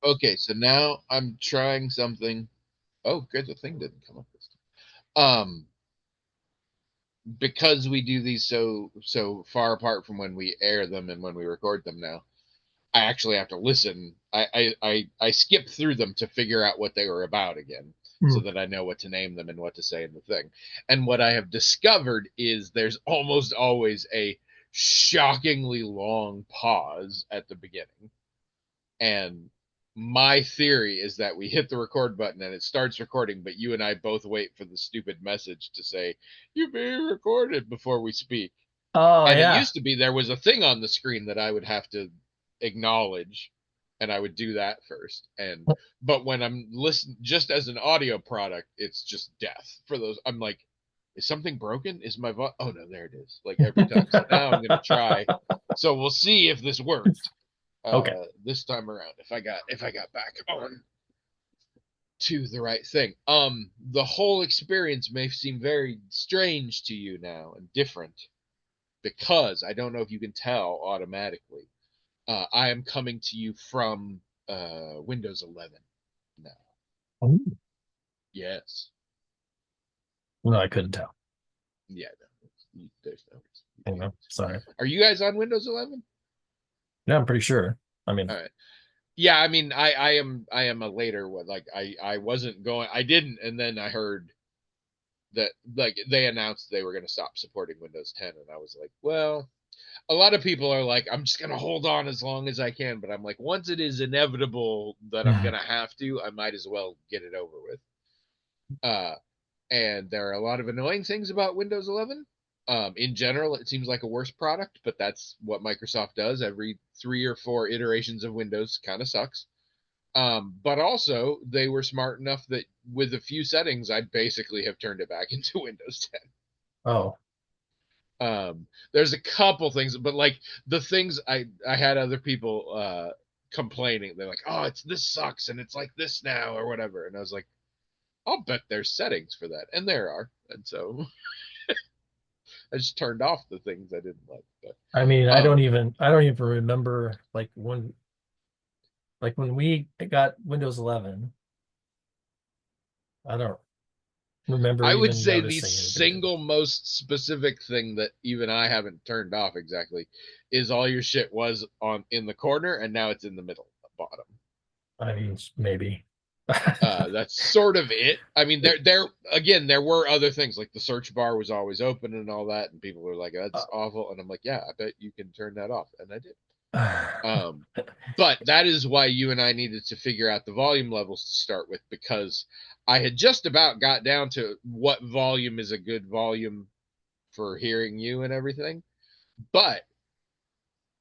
Okay, so now I'm trying something. Oh, good, the thing didn't come up this time. Because we do these so far apart from when we air them and when we record them now, I actually have to listen. I skip through them to figure out what they were about again, so Hmm. that I know what to name them and what to say in the thing. And what I have discovered is there's almost always a shockingly long pause at the beginning. And my theory is that we hit the record button and it starts recording, but you and I both wait for the stupid message to say, "You're being recorded," before we speak. Oh And it yeah. used to be there was a thing on the screen that I would have to acknowledge, and I would do that first. And but when I'm listening just as an audio product, it's just death for those. I'm like, is something broken? Is my voice? Oh no, there it is. Like every time. So now I'm gonna try. So we'll see if this worked Okay. this time around. If I got back on to the right thing. The whole experience may seem very strange to you now and different because I don't know if you can tell automatically. I am coming to you from Windows 11 now. Oh, Yes. no, I couldn't tell. Yeah. No, there's no. You know, sorry. Are you guys on Windows 11? Yeah, I'm pretty sure. I All mean, right. Yeah, I mean, I am a later one. Like I wasn't going. I didn't, and then I heard that like they announced they were going to stop supporting Windows 10, and I was like, well, a lot of people are like, I'm just gonna hold on as long as I can, but I'm like, once it is inevitable that I'm gonna have to, I might as well get it over with. Uh, and there are a lot of annoying things about Windows 11. In general, it seems like a worse product, but that's what Microsoft does. Every 3 or 4 iterations of Windows kind of sucks. But also, they were smart enough that with a few settings, I basically have turned it back into Windows 10. oh, There's a couple things, but like the things I had other people complaining. They're like, "Oh, it's this sucks and it's like this now or whatever," and I was like, "I'll bet there's settings for that," and there are, and so I just turned off the things I didn't like. But I mean, um, I don't even remember like when we got Windows 11. I don't remember I would even say the noticing anything different. single most specific thing that even I haven't turned off exactly is all your shit was on in the corner and now it's in the middle, bottom. I mean, maybe. That's sort of it. I mean, there again, there were other things like the search bar was always open and all that, and people were like, "That's awful," and I'm like, "Yeah, I bet you can turn that off," and I did. Um, but that is why you and I needed to figure out the volume levels to start with because I had just about got down to what volume is a good volume for hearing you and everything, but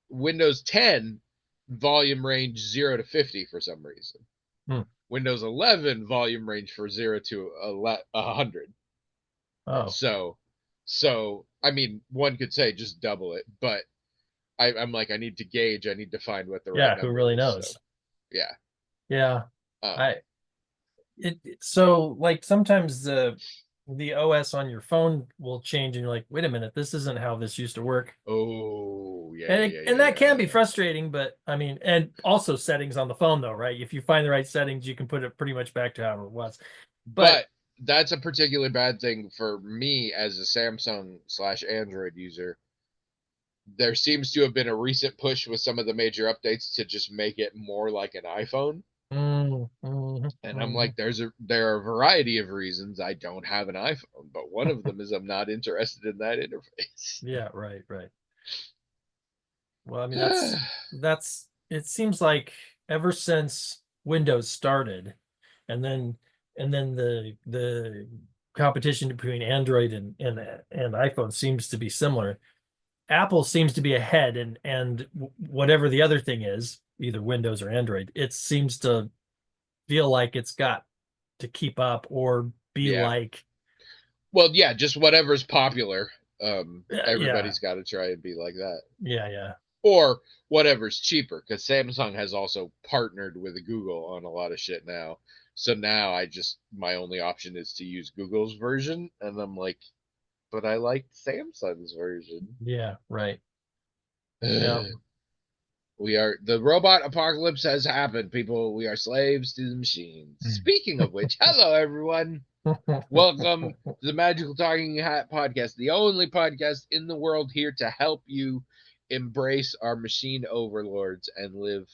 Windows 10 volume range 0 to 50 for some reason. Hmm. Windows 11 volume range for 0 to 100. Oh, So I mean, one could say just double it, but I'm like, I need to gauge. I need to find what the right yeah, who number really is. So knows? yeah. Yeah. Um. I so like sometimes the OS on your phone will change and you're like, wait a minute, this isn't how this used to work. Oh yeah And yeah yeah and yeah that yeah can be yeah. frustrating, but I mean, and also settings on the phone though, right? If you find the right settings, you can put it pretty much back to how it was. But But that's a particular bad thing for me as a Samsung/Android user. There seems to have been a recent push with some of the major updates to just make it more like an iPhone. And I'm like, there are a variety of reasons I don't have an iPhone, but one of them is I'm not interested in that interface. yeah, right, right. Well, I mean, that's it seems like ever since Windows started, and then the competition between Android and iPhone seems to be similar. Apple seems to be ahead, and whatever the other thing is, either Windows or Android, it seems to feel like it's got to keep up or be Yeah. like, Well, yeah, just whatever's popular. yeah, Everybody's got to try and be like that. yeah, yeah. Or whatever's cheaper, because Samsung has also partnered with Google on a lot of shit now. So now my only option is to use Google's version, and I'm like, but I like Samsung's version. Yeah, right. Yeah. We are the robot apocalypse has happened, people. We are slaves to the machines. Speaking of which, hello everyone. Welcome to the Magical Talking Hat podcast, the only podcast in the world here to help you embrace our machine overlords and live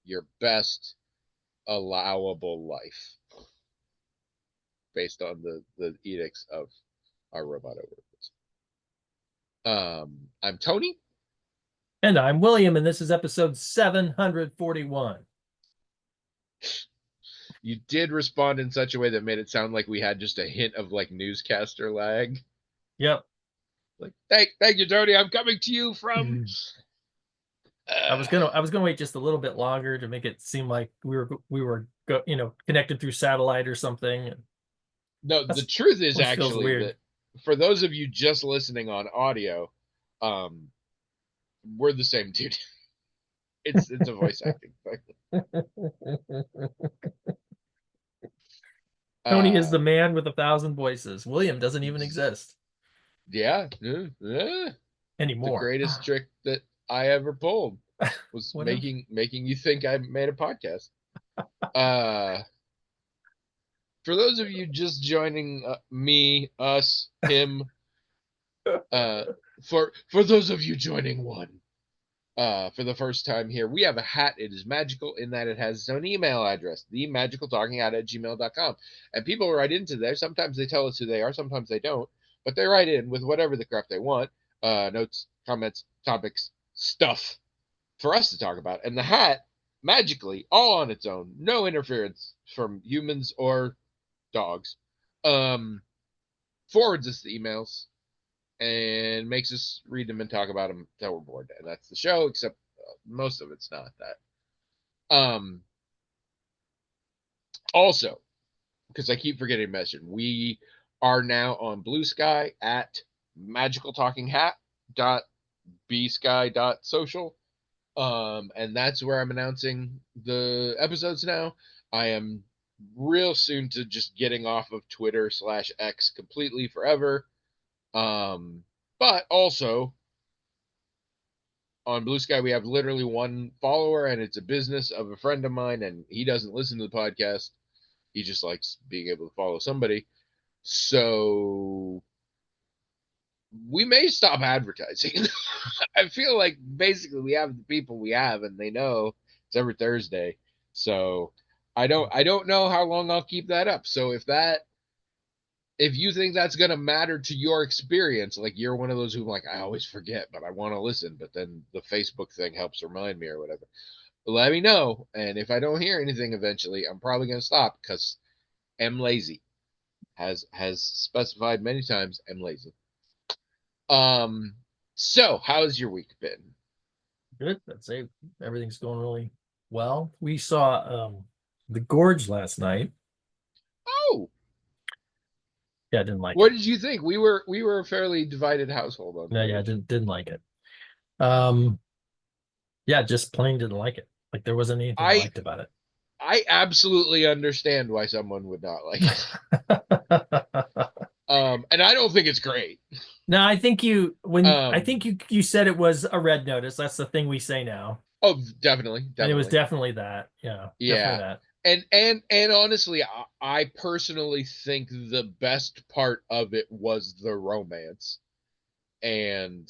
your best allowable life based on the edicts of our robot overlords. I'm Tony. And I'm William, and this is episode 741. You did respond in such a way that made it sound like we had just a hint of like newscaster lag. Yep. Like, thank you, Tony. I'm coming to you from. I was gonna wait just a little bit longer to make it seem like we were connected through satellite or something. No, the truth is Feels actually weird. that for those of you just listening on audio, we're the same dude. It's a voice acting thing. Tony is the man with 1,000 voices. William doesn't even exist Yeah, anymore. The greatest trick that I ever pulled was Whatever. making you think I made a podcast. For those of you just joining me, us, him, for those of you joining one, for the first time here, we have a hat. It is magical in that it has its own email address, themagicaltalkinghat@gmail.com. And people write into there. Sometimes they tell us who they are, sometimes they don't, but they write in with whatever the crap they want, notes, comments, topics, stuff for us to talk about. And the hat, magically, all on its own, no interference from humans or dogs, forwards us the emails and makes us read them and talk about them until we're bored. And that's the show, except most of it's not that. Also, because I keep forgetting to mention, we are now on Blue Sky at magicaltalkinghat.bsky.social. And that's where I'm announcing the episodes now. I am real soon to just getting off of Twitter/X completely forever. But also on Blue Sky, we have literally one follower, and it's a business of a friend of mine, and he doesn't listen to the podcast. He just likes being able to follow somebody. So we may stop advertising. I feel like basically we have the people we have, and they know it's every Thursday. So I don't know how long I'll keep that up. So if you think that's going to matter to your experience, like you're one of those who like, I always forget, but I want to listen, but then the Facebook thing helps remind me or whatever, let me know. And if I don't hear anything eventually, I'm probably going to stop because I'm lazy. Has specified many times, I'm lazy. So how's your week been? Good. I'd say everything's going really well. We saw The Gorge last night. Oh, yeah, I didn't like what it. did you think? We were a fairly divided household on No, yeah, I didn't like it. Yeah, just plain didn't like it. Like there wasn't anything I liked about it. I absolutely understand why someone would not like it. And I don't think it's great. No, I think you said it was a red notice. That's the thing we say now. Oh, definitely. And it was definitely that. Yeah. Yeah. Definitely that. And honestly, I personally think the best part of it was the romance. And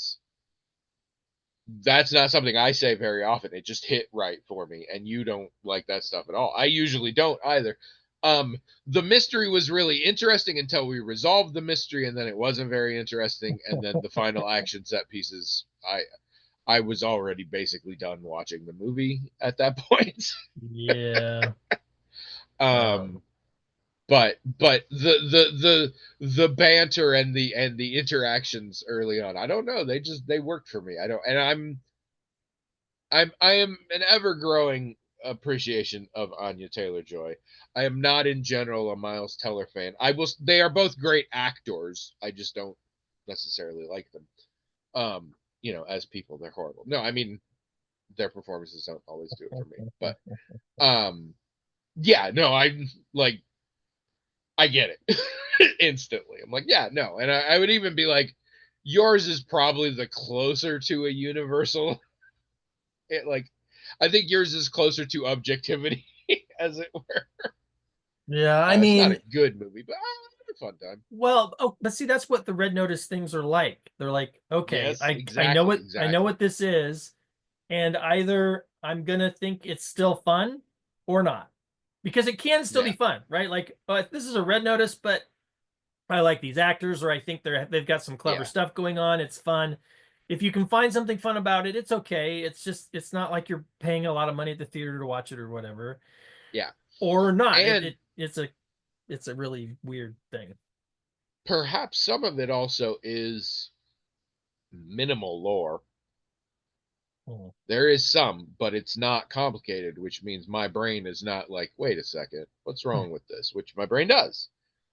that's not something I say very often. It just hit right for me. And you don't like that stuff at all. I usually don't either. The mystery was really interesting until we resolved the mystery, and then it wasn't very interesting. And then the final action set pieces, I was already basically done watching the movie at that point. Yeah. But the banter and the interactions early on, I don't know, they worked for me. I am an ever growing appreciation of Anya Taylor-Joy. I am not in general a Miles Teller fan. They are both great actors. I just don't necessarily like them. As people, they're horrible. No, I mean their performances don't always do it for me. But yeah, no, I get it instantly. I'm like, yeah, no. And I would even be like, yours is probably the closer to a universal. I think yours is closer to objectivity, as it were. Yeah, I It's not a mean, good movie, but a fun time. well, oh, but see, that's what the Red Notice things are like. They're like, okay, Yes, I exactly, know exactly. what this is, and either I'm gonna think it's still fun or not, because it can still be Yeah, fun, right? Like, this is a Red Notice, but I like these actors, or I think they've got some clever yeah, stuff going on. It's fun. If you can find something fun about it, it's okay. It's just it's not like you're paying a lot of money at the theater to watch it or whatever, yeah. or not. And It's a really weird thing. perhaps some of it also is minimal lore. Hmm. There is some, but it's not complicated, which means my brain is not like, wait a second, what's wrong with this? Which my brain does.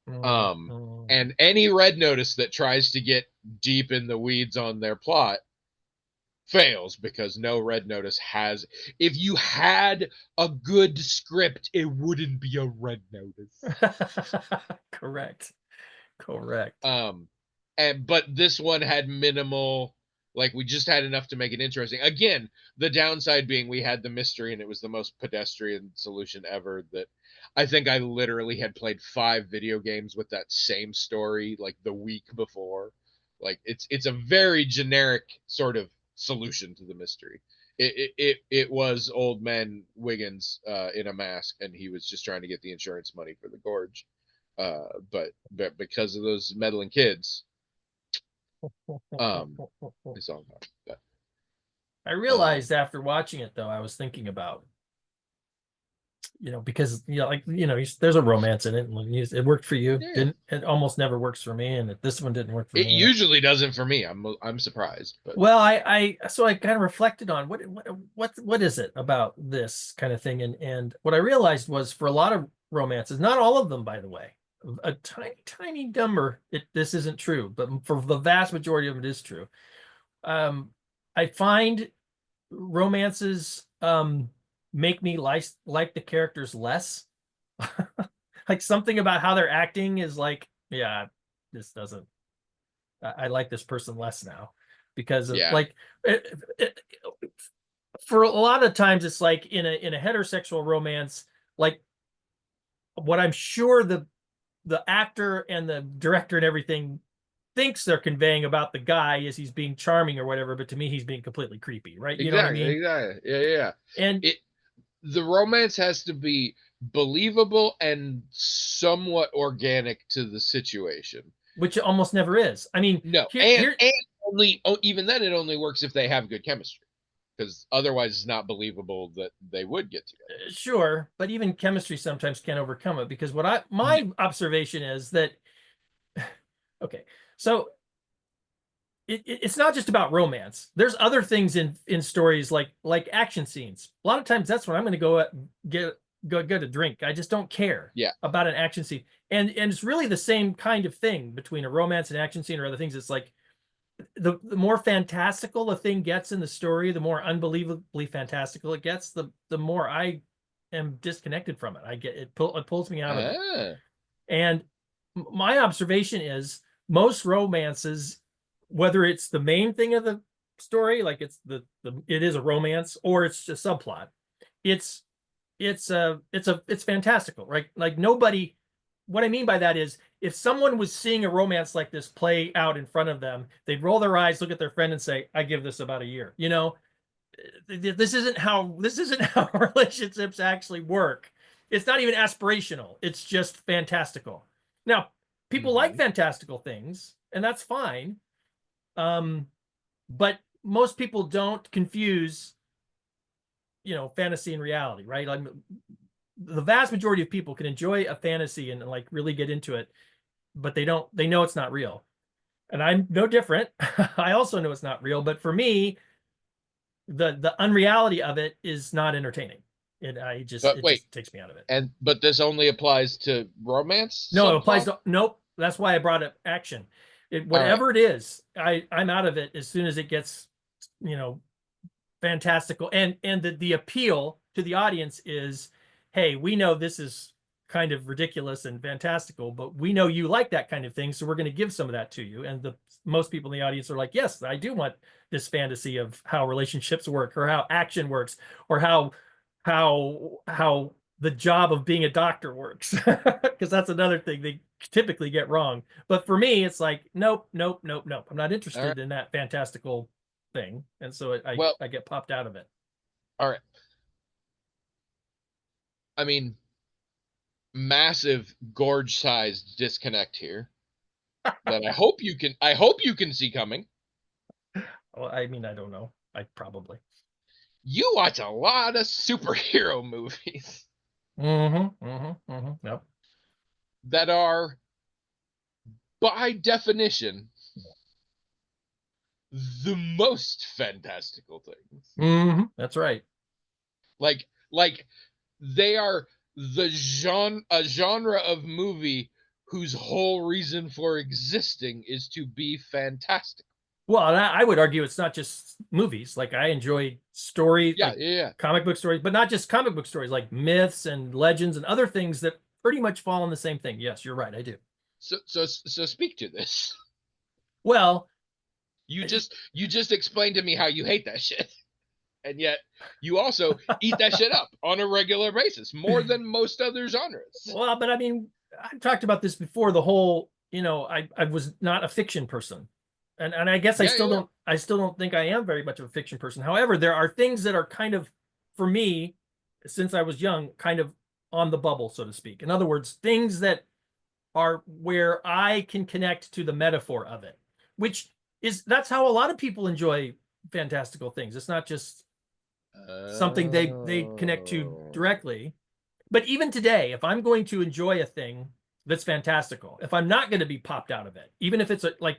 Hmm. Um, Hmm. and any Red Notice that tries to get deep in the weeds on their plot fails because no Red Notice has. If you had a good script, it wouldn't be a Red Notice. Correct. Correct. Um, but this one had minimal. Like we just had enough to make it interesting. Again, the downside being we had the mystery and it was the most pedestrian solution ever. That I think I literally had played 5 video games with that same story like the week before. Like it's a very generic sort of solution to the mystery. It was old man Wiggins in a mask and he was just trying to get the insurance money for the gorge. But because of those meddling kids, it's all gone. But, I um, realized after watching it, though, I was thinking about, because there's a romance in it, and it worked for you. yeah, Didn't it? Almost never works for me, and this one didn't work for it me. usually doesn't for me. I'm surprised, but Well, so I kind of reflected on what is it about this kind of thing, and what I realized was for a lot of romances, not all of them, by the way, a tiny tiny number, this isn't true, but for the vast majority of it is true. Um, I find romances make me like the characters less. Like something about how they're acting is like, yeah, this doesn't. I like this person less now because of yeah, like it, for a lot of times it's like in a heterosexual romance, like what I'm sure the actor and the director and everything thinks they're conveying about the guy is he's being charming or whatever, but to me he's being completely creepy, right? You know what I exactly, mean? exactly, yeah. And It the romance has to be believable and somewhat organic to the situation. which it almost never is. I mean, No, here, and only even then it only works if they have good chemistry because otherwise it's not believable that they would get together. sure, but even chemistry sometimes can't overcome it because my observation is that okay, so it's not just about romance. There's other things in stories like action scenes. A lot of times that's when I'm going to go get a drink. I just don't care Yeah. about an action scene, and it's really the same kind of thing between a romance and action scene or other things. It's like the more fantastical the thing gets in the story, the more unbelievably fantastical it gets, the more I am disconnected from it. It pulls me out of it. Ah, And my observation is most romances, whether it's the main thing of the story, like it is a romance, or it's just subplot, it's it's fantastical, right? Like nobody. What I mean by that is, if someone was seeing a romance like this play out in front of them, they'd roll their eyes, look at their friend, and say, "I give this about a year." This isn't how relationships actually work. It's not even aspirational. It's just fantastical. Now, people like mm-hmm. fantastical things, and that's fine. Um, but most people don't confuse, fantasy and reality, right? Like the vast majority of people can enjoy a fantasy and like really get into it, but they know it's not real. And I'm no different. I also know it's not real, but for me, the unreality of it is not entertaining. But It wait, just takes me out of it. but this only applies to romance No, it applies subplot. to nope. That's why I brought up action. All right. Whatever it is, I'm out of it as soon as it gets, you know, fantastical. And the appeal to the audience is, hey, we know this is kind of ridiculous and fantastical, but we know you like that kind of thing, so we're going to give some of that to you. And the most people in the audience are like, yes, I do want this fantasy of how relationships work, or how action works, or how the job of being a doctor works, because that's another thing they typically get wrong. But for me, it's like, nope, nope, nope, nope. I'm not All right. interested in that fantastical thing, and so Well, I get popped out of it. all right. I mean, massive gorge-sized disconnect here that I hope you can see coming. Well, I mean, I don't know. I probably. You watch a lot of superhero movies Yep. that are, by definition, the most fantastical things. That's right. Like they are a genre of movie whose whole reason for existing is to be fantastic. Well, and I would argue it's not just movies. Like I enjoy stories, Yeah, like yeah, yeah. comic book stories, but not just comic book stories, like myths and legends and other things that pretty much fall in the same thing. Yes, you're right. I do. So speak to this. Well, You just explained to me how you hate that shit. And yet you also eat that shit up on a regular basis, more than most other genres. well, but I mean, I talked about this before. The whole, I was not a fiction person, and I guess Yeah, yeah. I still don't think I am very much of a fiction person. However, there are things that are kind of, for me, since I was young, kind of on the bubble, so to speak. In other words, things that are where I can connect to the metaphor of it, which that's how a lot of people enjoy fantastical things. It's not just something they connect to directly. But even today, if I'm going to enjoy a thing that's fantastical, if I'm not going to be popped out of it, even if it's like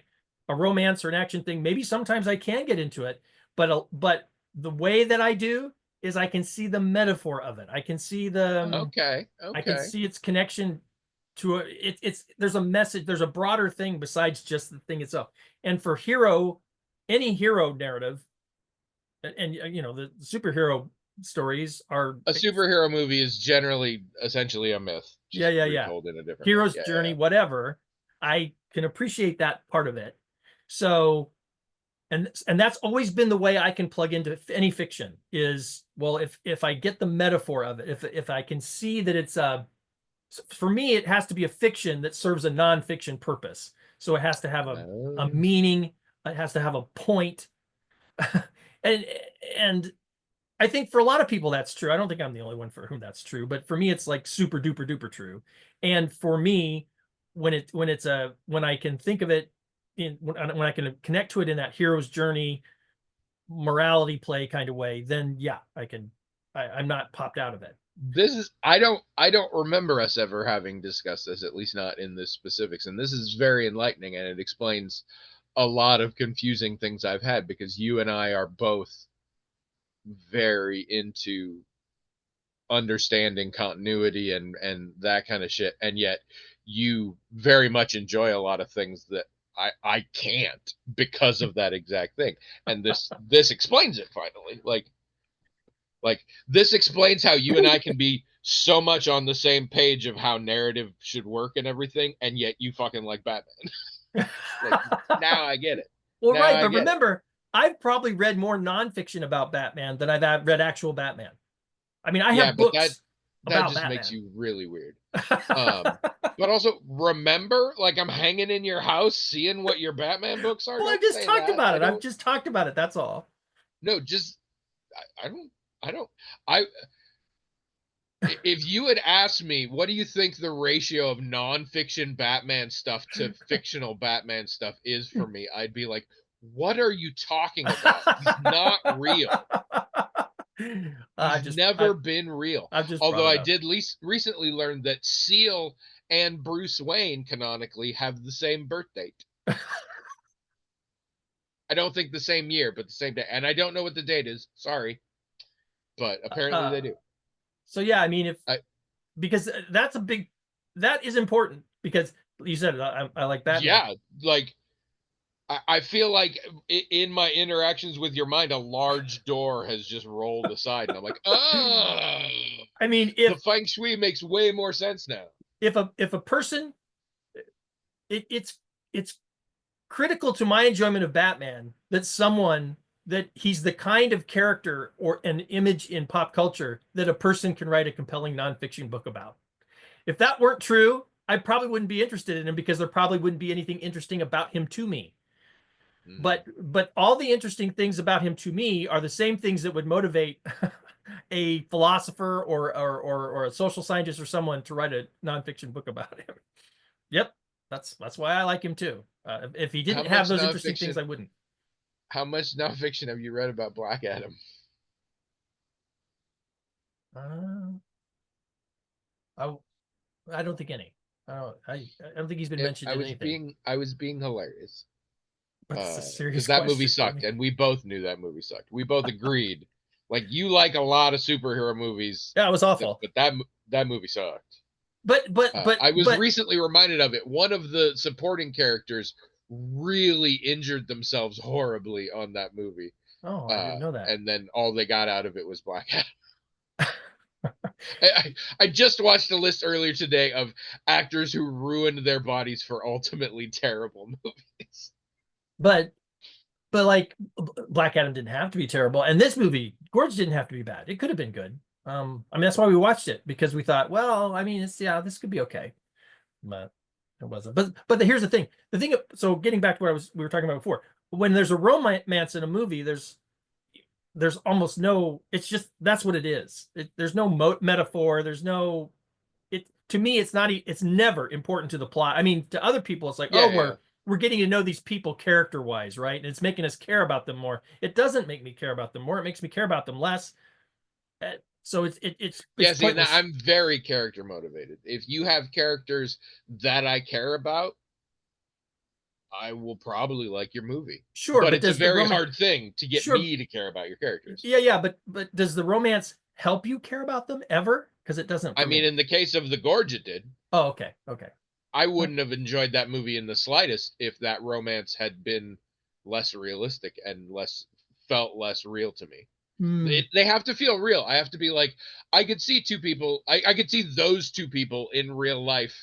a romance or an action thing, maybe sometimes I can get into it. But the way that I do is I can see the metaphor of it. I can see Okay, I can okay. see its connection to it's there's a message, there's a broader thing besides just the thing itself. And for any hero narrative, and the superhero stories are, A superhero movie is generally essentially a myth, yeah, just yeah, yeah, retold in a different way. hero's Yeah, journey, yeah. whatever. I can appreciate that part of it. So, and that's always been the way I can plug into any fiction is, well, if I get the metaphor of it, if I can see that it's for me, it has to be a fiction that serves a nonfiction purpose. So it has to have a Oh. meaning, it has to have a point. and and I think for a lot of people that's true. I don't think I'm the only one for whom that's true, but for me it's like super duper duper true. And for me, when I can think of it when I can connect to it in that hero's journey, morality play kind of way, then yeah, I'm not popped out of it. This is I don't remember us ever having discussed this, at least not in this specifics. And this is very enlightening, and it explains a lot of confusing things I've had, because you and I are both very into understanding continuity and that kind of shit, and yet you very much enjoy a lot of things that I can't, because of that exact thing. And this explains it finally. Like this explains how you and I can be so much on the same page of how narrative should work and everything, and yet you fucking like Batman. Like, now I get it. Well, Now right, I but get it. remember, I've probably read more nonfiction about Batman than I've read actual Batman. I mean, I Yeah, have but books that about just makes Batman. you really weird. But also remember, like, I'm hanging in your house seeing what your Batman books are. Well, I've Don't just say talked that. about I it. I've don't. just talked about it. That's all. No, just I don't. I don't. I if you had asked me, what do you think the ratio of nonfiction Batman stuff to fictional Batman stuff is for me? I'd be like, what are you talking about? He's not real. He's never been real. I've just Although brought it I up. did recently learn that Seal and Bruce Wayne canonically have the same birth date. I don't think the same year, but the same day. And I don't know what the date is. Sorry. But apparently they Uh, do. so yeah, I mean, if I, because that is important because you said I like Batman. yeah, like I feel like in my interactions with your mind, a large door has just rolled aside, and I'm like, oh. I mean, The feng shui makes way more sense now. if a person, it's critical to my enjoyment of Batman that he's the kind of character or an image in pop culture that a person can write a compelling nonfiction book about. If that weren't true, I probably wouldn't be interested in him because there probably wouldn't be anything interesting about him to me. But all the interesting things about him to me are the same things that would motivate a philosopher or a social scientist or someone to write a nonfiction book about him. Yep, that's why I like him too. If he didn't have those interesting things, I wouldn't. How much nonfiction have you read about Black Adam? I don't think any. I don't think he's been mentioned in anything. I was being hilarious. That's a serious because that movie sucked, and we both knew that movie sucked. We both agreed. Like, you like a lot of superhero movies. Yeah, it was awful. But that movie sucked. But I was recently reminded of it. One of the supporting characters really injured themselves horribly on that movie. Oh, I didn't know that. And then all they got out of it was Black Adam. I just watched a list earlier today of actors who ruined their bodies for ultimately terrible movies. But like, Black Adam didn't have to be terrible, and this movie, Gorge, didn't have to be bad. It could have been good. I mean, that's why we watched it, because we thought, well, I mean, this could be okay, but it wasn't. But here's the thing. So getting back to what we were talking about before, when there's a romance in a movie, there's almost no. It's just, that's what it is. There's no metaphor. There's no. To me, it's never important to the plot. I mean, to other people, it's like, we're getting to know these people character wise, right? And it's making us care about them more. It doesn't make me care about them more. It makes me care about them less. So it's see, I'm very character motivated. If you have characters that I care about, I will probably like your movie. Sure, but it's a very hard thing to get me to care about your characters. Yeah, but does the romance help you care about them ever? Because it doesn't. I mean, in the case of The Gorge, it did. Oh, okay. I wouldn't have enjoyed that movie in the slightest if that romance had been less realistic and felt less real to me. They have to feel real. I have to be like, I could see two people. I could see those two people in real life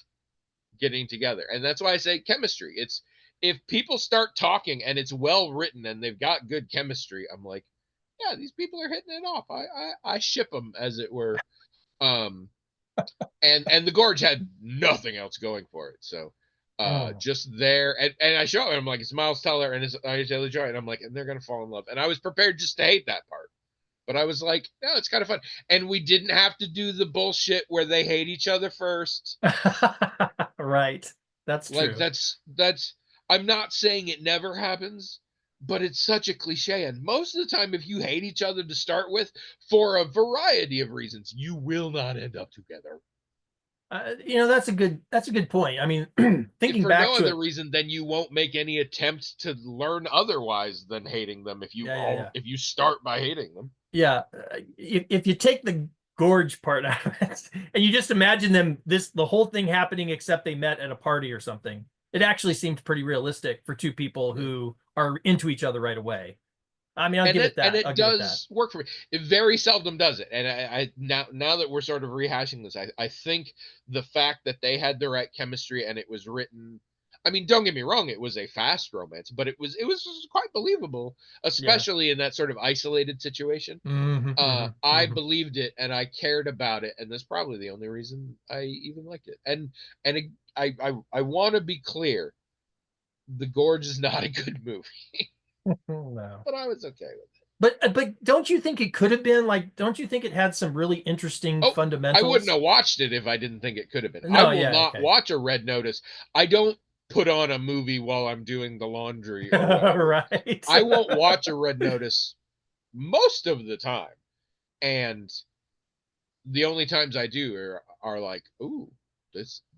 getting together, and that's why I say chemistry. It's, if people start talking and it's well written and they've got good chemistry, I'm like, yeah, these people are hitting it off. I ship them, as it were. And The Gorge had nothing else going for it. So just there, and I show him, I'm like, it's Miles Teller and it's Taylor Joy, and I'm like, and they're gonna fall in love. And I was prepared just to hate that part, but I was like, no, it's kind of fun. And we didn't have to do the bullshit where they hate each other first. Right. That's true. Like, that's I'm not saying it never happens, but it's such a cliche. And most of the time, if you hate each other to start with, for a variety of reasons, you will not end up together. That's a good point. I mean, thinking back to no other reason, then you won't make any attempt to learn otherwise than hating them. If you start by hating them. Yeah, if you take the Gorge part out of it, and you just imagine the whole thing happening, except they met at a party or something, it actually seemed pretty realistic for two people who are into each other right away. I mean, I'll give it that. And it does work for me. It very seldom does it. And I now that we're sort of rehashing this, I think the fact that they had the right chemistry and it was written, I mean, don't get me wrong, it was a fast romance, but it was quite believable, especially in that sort of isolated situation. I believed it and I cared about it, and that's probably the only reason I even liked it. And I want to be clear, The Gorge is not a good movie. No. But I was okay with it. But don't you think it could have been like? Don't you think it had some really interesting fundamentals? I wouldn't have watched it if I didn't think it could have been. No, I will not watch a Red Notice. I don't put on a movie while I'm doing the laundry. Right. I won't watch a Red Notice most of the time, and the only times I do are like, ooh,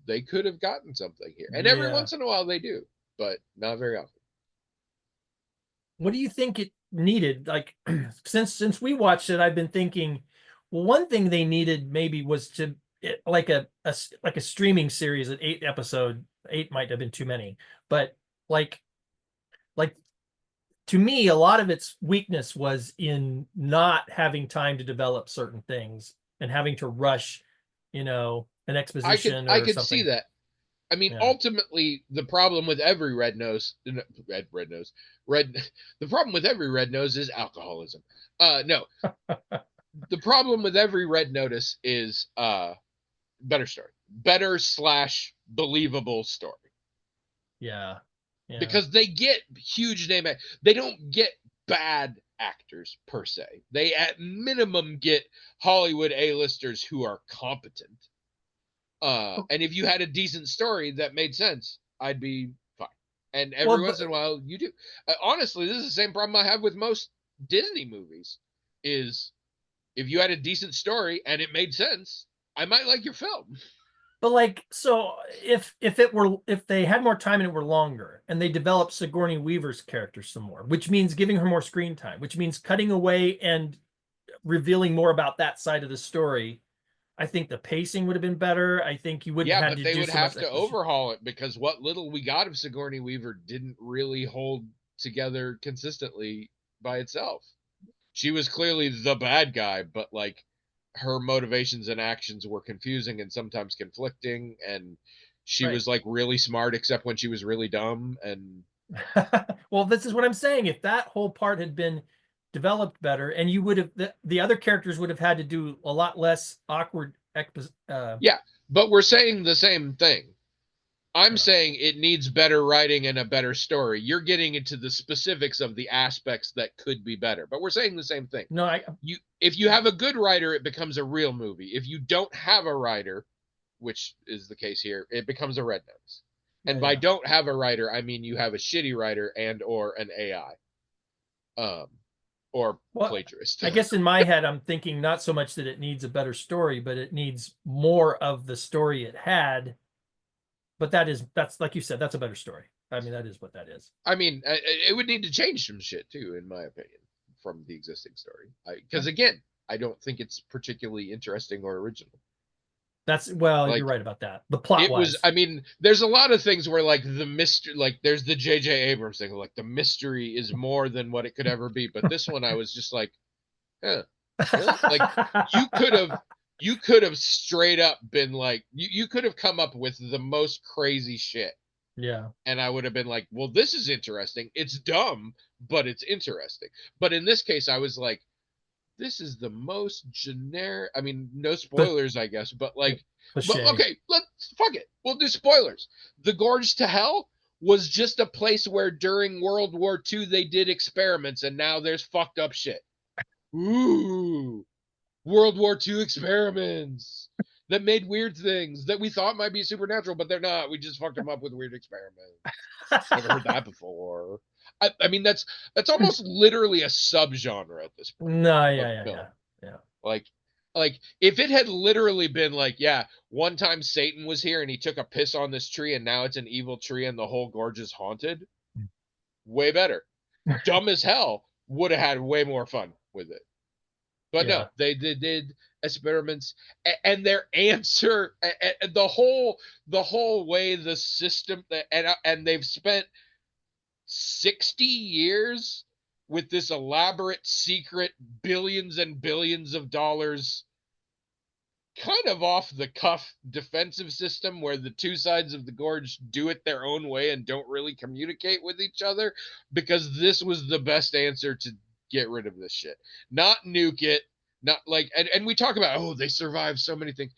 they could have gotten something here, and every once in a while they do, but not very often. What do you think it needed? Like, since we watched it, I've been thinking, well, one thing they needed maybe was to like a streaming series at 8 episodes. 8 might have been too many, but like to me, a lot of its weakness was in not having time to develop certain things. and having to rush, an exposition I or could see something. that. I mean, Yeah. ultimately, the problem with every red nose, red nose, red, the problem with every red nose is alcoholism. No, the problem with every red notice is better story, better slash believable story, Yeah. Yeah. because they get huge name. They don't get bad actors per se. They at minimum get Hollywood A-listers who are competent. And if you had a decent story that made sense, I'd be fine. And every Well, once in a while, you do. Honestly, this is the same problem I have with most Disney movies. Is if you had a decent story and it made sense, I might like your film. but like, so if they had more time and it were longer, and they developed Sigourney Weaver's character some more, which means giving her more screen time, which means cutting away and revealing more about that side of the story, I think the pacing would have been better. I think you wouldn't Yeah, have had but to they do would so much have to exposition. overhaul it because what little we got of Sigourney Weaver didn't really hold together consistently by itself. She was clearly the bad guy, but like her motivations and actions were confusing and sometimes conflicting, and she Right. was like really smart except when she was really dumb. And Well, this is what I'm saying. If that whole part had been developed better, and you would have the other characters would have had to do a lot less awkward yeah, but we're saying the same thing. I'm yeah. saying it needs better writing and a better story. You're getting into the specifics of the aspects that could be better, but we're saying the same thing. No, I You, if you have a good writer, it becomes a real movie. If you don't have a writer, which is the case here, it becomes a red nose. yeah, And by yeah. don't have a writer, I mean you have a shitty writer and or an AI, um, or Well, plagiarist. I guess in my head, I'm thinking not so much that it needs a better story, but it needs more of the story it had. But that's like you said, that's a better story. I mean, that is what that is. I mean, it would need to change some shit too, in my opinion, from the existing story. Because Yeah. again, I don't think it's particularly interesting or original. That's well, you're Like right about that. The plot it was, wise. I mean, there's a lot of things where like the mystery, like there's the J.J. Abrams thing, like the mystery is more than what it could ever be. But this one, I was just like, huh, really? Like you could have, you could have straight up been like, you could have come up with the most crazy shit, Yeah. and I would have been like, well, this is interesting. It's dumb, but it's interesting. But in this case, I was like, this is the most generic. I mean, no But spoilers, I guess, but yeah, like, but cliche. okay, let's fuck it. We'll do spoilers. The Gorge to Hell was just a place where during World War II they did experiments, and now there's fucked up shit. Ooh, World War II experiments that made weird things that we thought might be supernatural, but they're not. We just fucked them up with weird experiments. Never heard that before. I mean, that's almost literally a subgenre at this point No, of yeah, yeah, film. yeah, yeah. Like, like if it had literally been like, yeah, one time Satan was here and he took a piss on this tree and now it's an evil tree and the whole gorge is haunted, way better. Dumb as hell would have had way more fun with it. But no, Yeah. they did experiments, and their answer, the whole way the system, and they've spent 60 years with this elaborate secret billions and billions of dollars kind of off the cuff defensive system where the two sides of the gorge do it their own way and don't really communicate with each other, because this was the best answer to get rid of this shit. Not nuke it, not like, and we talk about, oh, they survived so many things.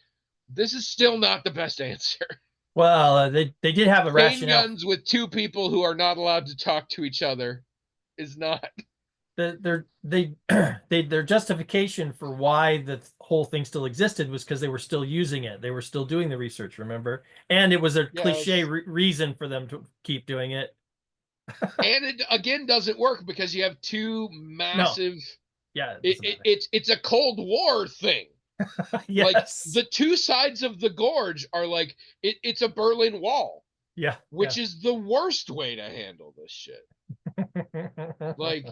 This is still not the best answer. Well, they did have a Chain rationale. guns with two people who are not allowed to talk to each other is not. Their justification for why the whole thing still existed was because they were still using it. They were still doing the research, remember? And it was a cliche Yes. reason for them to keep doing it. And it again doesn't work because you have two No, massive, yeah, it doesn't matter. it's a Cold War thing. Like Yes. the two sides of the gorge are like it's a Berlin Wall, Yeah, which yeah. is the worst way to handle this shit. Like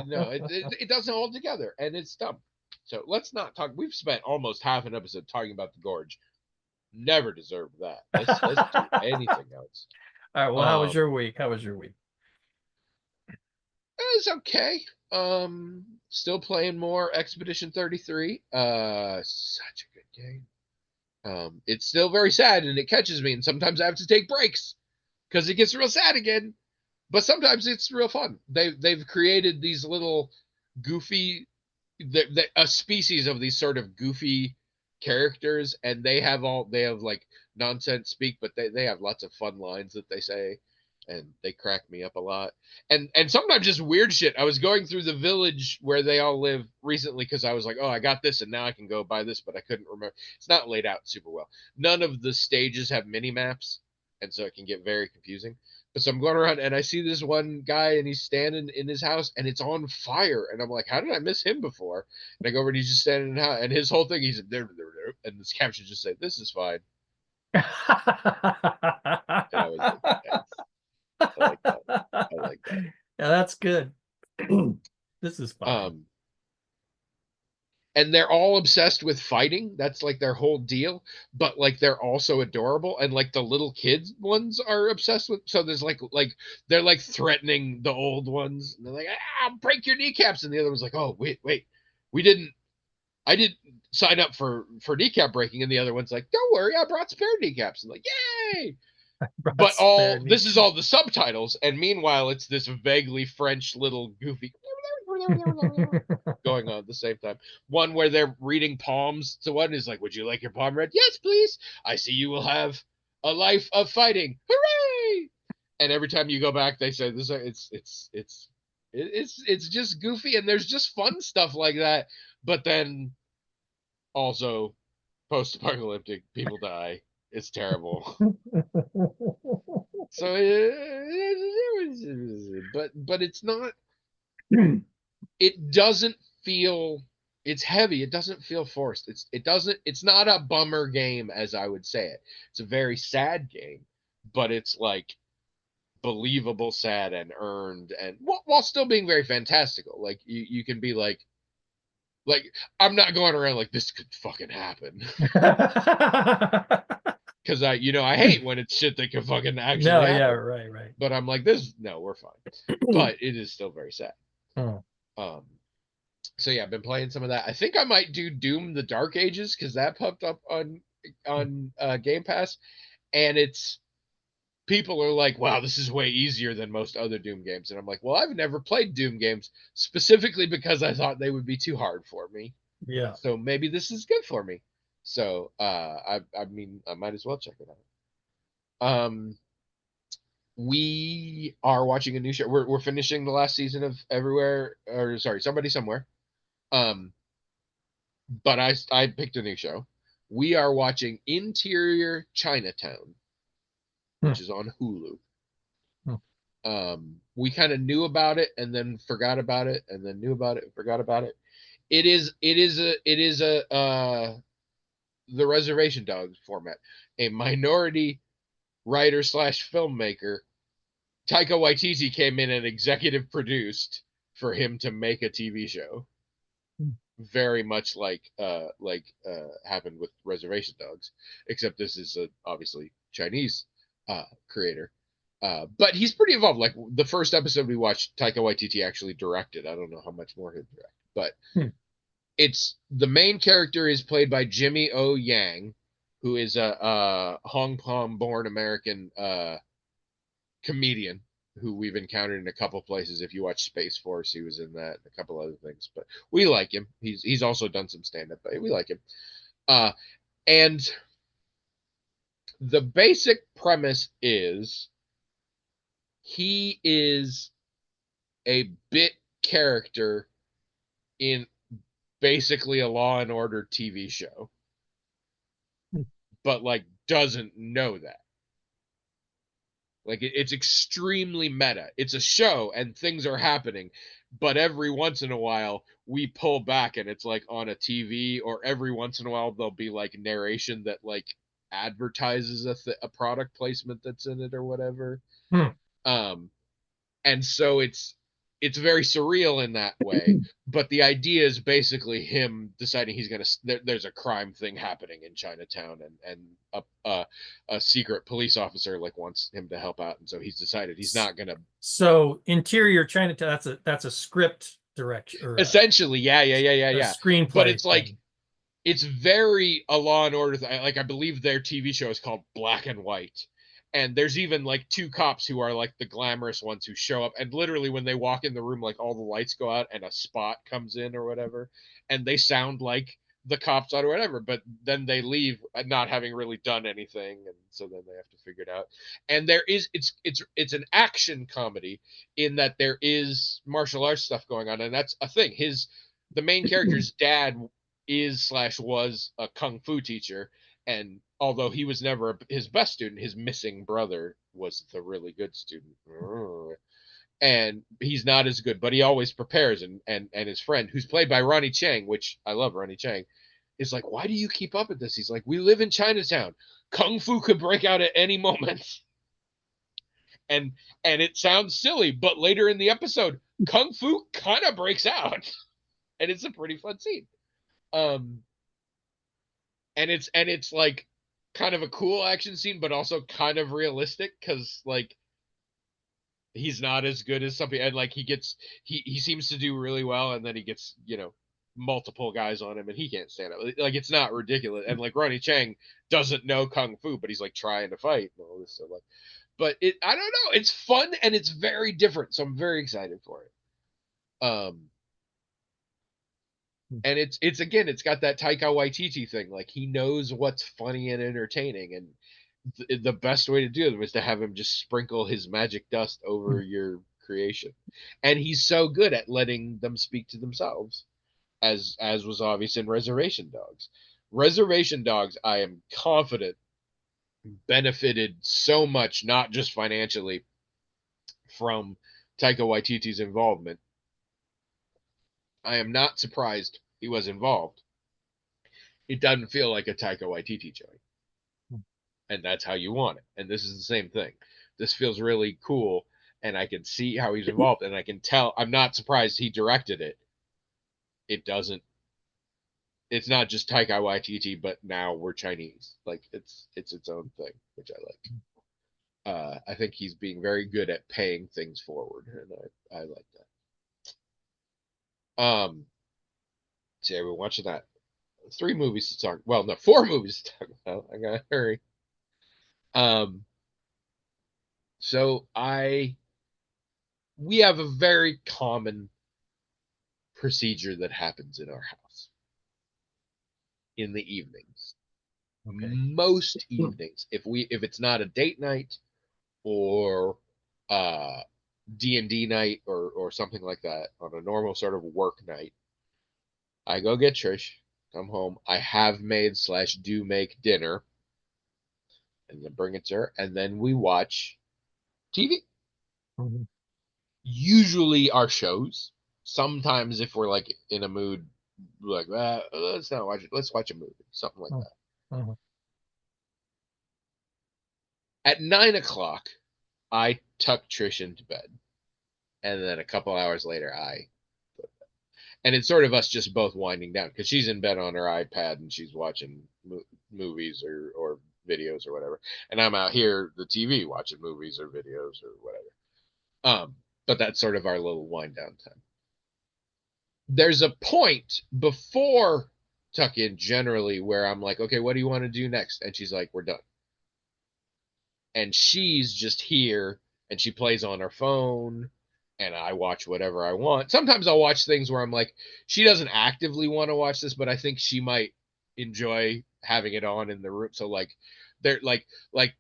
no, it doesn't hold together and it's dumb. So let's not talk. We've spent almost half an episode talking about the gorge. Never deserved that. Let's do All anything else. right. Well, how was Um, your week? How was your week? It's okay. Still playing more Expedition 33. Such a good game. It's still very sad and it catches me, and sometimes I have to take breaks because it gets real sad again. But sometimes it's real fun. They've created these little goofy, a species of these sort of goofy characters, and they have like nonsense speak, but they have lots of fun lines that they say, and they crack me up a lot. And sometimes just weird shit. I was going through the village where they all live recently because I was like, oh, I got this, and now I can go buy this, but I couldn't remember. It's not laid out super well. None of the stages have mini maps, and so it can get very confusing. So I'm going around and I see this one guy and he's standing in his house and it's on fire. And I'm like, how did I miss him before? And I go over and he's just standing in the house and his whole thing, he's there, and this caption just say, "This is fine." And I was like, yes, I like that. I like that. Yeah, that's good. This is fine. And they're all obsessed with fighting. That's like their whole deal. But like they're also adorable, and like the little kids ones are obsessed with. So there's like they're like threatening the old ones. And they're like, "I'll break your kneecaps," and the other one's like, "Oh wait, we didn't. I didn't sign up for kneecap breaking." And the other one's like, "Don't worry, I brought spare kneecaps." And like, yay! Brought But spare all knee. this is all the subtitles, and meanwhile it's this vaguely French little goofy going on at the same time. One where they're reading palms to one is like, "Would you like your palm read?" "Yes, please. I see you will have a life of fighting. Hooray!" And every time you go back, they say this. It's just goofy, and there's just fun stuff like that. But then also post-apocalyptic, people die. It's terrible. So, but it's not. It doesn't feel. It's heavy. It doesn't feel forced. It doesn't. It's not a bummer game as I would say it. It's a very sad game, but it's like believable sad and earned, and while still being very fantastical. Like you can be like I'm not going around like this could fucking happen. Because I hate when it's shit that could fucking actually No, yeah, happen. right. But I'm like, this, no, we're fine. But it is still very sad. Oh. Um, so yeah, I've been playing some of that. I think I might do Doom: The Dark Ages because that popped up on Game Pass, and it's people are like, wow, this is way easier than most other Doom games, and I'm like, well, I've never played Doom games specifically because I thought they would be too hard for me. Yeah. So maybe this is good for me. So I mean, I might as well check it out. We are watching a new show. We're finishing the last season of Everywhere, or sorry, Somebody Somewhere. Um, but I picked a new show. We are watching Interior Chinatown, Hmm. which is on Hulu. Hmm. We kind of knew about it and then forgot about it, and then knew about it and forgot about it. It is a the Reservation Dogs format, a minority writer slash filmmaker. Taika Waititi came in and executive produced for him to make a TV show, very much like happened with Reservation Dogs, except this is a obviously Chinese creator. But he's pretty involved. Like the first episode we watched, Taika Waititi actually directed. I don't know how much more he'll direct, but Hmm. it's the main character is played by Jimmy O Yang, who is a Hong Kong born American comedian who we've encountered in a couple places. If you watch Space Force, he was in that, and a couple other things. But we like him. He's also done some stand up, but we like him. Uh, and the basic premise is he is a bit character in basically a Law and Order TV show, but like doesn't know that. Like it's extremely meta. It's a show and things are happening, but every once in a while we pull back and it's like on a TV, or every once in a while there'll be like narration that like advertises a product placement that's in it or whatever. Hmm. Um, and so it's very surreal in that way. But the idea is basically him deciding he's gonna. There's a crime thing happening in Chinatown, and a secret police officer like wants him to help out, and so he's decided he's not gonna. So Interior Chinatown, that's a script direction or Essentially, a yeah. But screenplay it's like thing. it's very a Law and Order. Like I believe their TV show is called Black and White, and there's even like two cops who are like the glamorous ones who show up, and literally when they walk in the room, like all the lights go out and a spot comes in or whatever, and they sound like the cops or whatever, but then they leave not having really done anything, and so then they have to figure it out. And there is it's an action comedy in that there is martial arts stuff going on, and that's a thing. The main character's dad is slash was a kung fu teacher, and although he was never his best student, his missing brother was the really good student, and he's not as good, but he always prepares. And his friend, who's played by Ronnie Chang, which I love Ronnie Chang, is like, why do you keep up with this? He's like, we live in Chinatown, kung fu could break out at any moment. And it sounds silly, but later in the episode, kung fu kind of breaks out, and it's a pretty fun scene. um and it's like kind of a cool action scene, but also kind of realistic because like he's not as good as some people, and like he seems to do really well, and then he gets multiple guys on him and he can't stand it. Like it's not ridiculous, and like Ronnie Chang doesn't know kung fu, but he's like trying to fight and all this stuff. Like, but I don't know, it's fun and it's very different, so I'm very excited for it. And it's again, it's got that Taika Waititi thing. Like he knows what's funny and entertaining, and the best way to do it was to have him just sprinkle his magic dust over your creation. And he's so good at letting them speak to themselves, as was obvious in Reservation Dogs. Reservation Dogs, I am confident, benefited so much, not just financially, from Taika Waititi's involvement. I am not surprised he was involved. It doesn't feel like a Taika Waititi joint, and that's how you want it. And this is the same thing. This feels really cool, and I can see how he's involved, and I can tell. I'm not surprised he directed it. It doesn't. It's not just Taika Waititi, but now we're Chinese. Like it's its own thing, which I like. I think he's being very good at paying things forward, and I like that. See, we're watching that. 3 movies to talk. Well, no, 4 movies to talk about. I gotta hurry. Um, so we have a very common procedure that happens in our house in the evenings. Okay. Most evenings, if it's not a date night or D&D night or something like that, on a normal sort of work night, I go get Trish, come home, I have made slash do make dinner, and then bring it to her, and then we watch TV. Mm-hmm. Usually our shows. Sometimes if we're like in a mood, like let's not watch it. Let's watch a movie, something like that. Mm-hmm. At 9 o'clock, I tuck Trish into bed, and then a couple hours later, and it's sort of us just both winding down because she's in bed on her iPad and she's watching movies or videos or whatever, and I'm out here the TV watching movies or videos or whatever. But that's sort of our little wind down time. There's a point before tuck in generally where I'm like, okay, what do you want to do next? And she's like, we're done. And she's just here and she plays on her phone and I watch whatever I want. Sometimes I'll watch things where I'm like, she doesn't actively want to watch this, but I think she might enjoy having it on in the room. So like they're like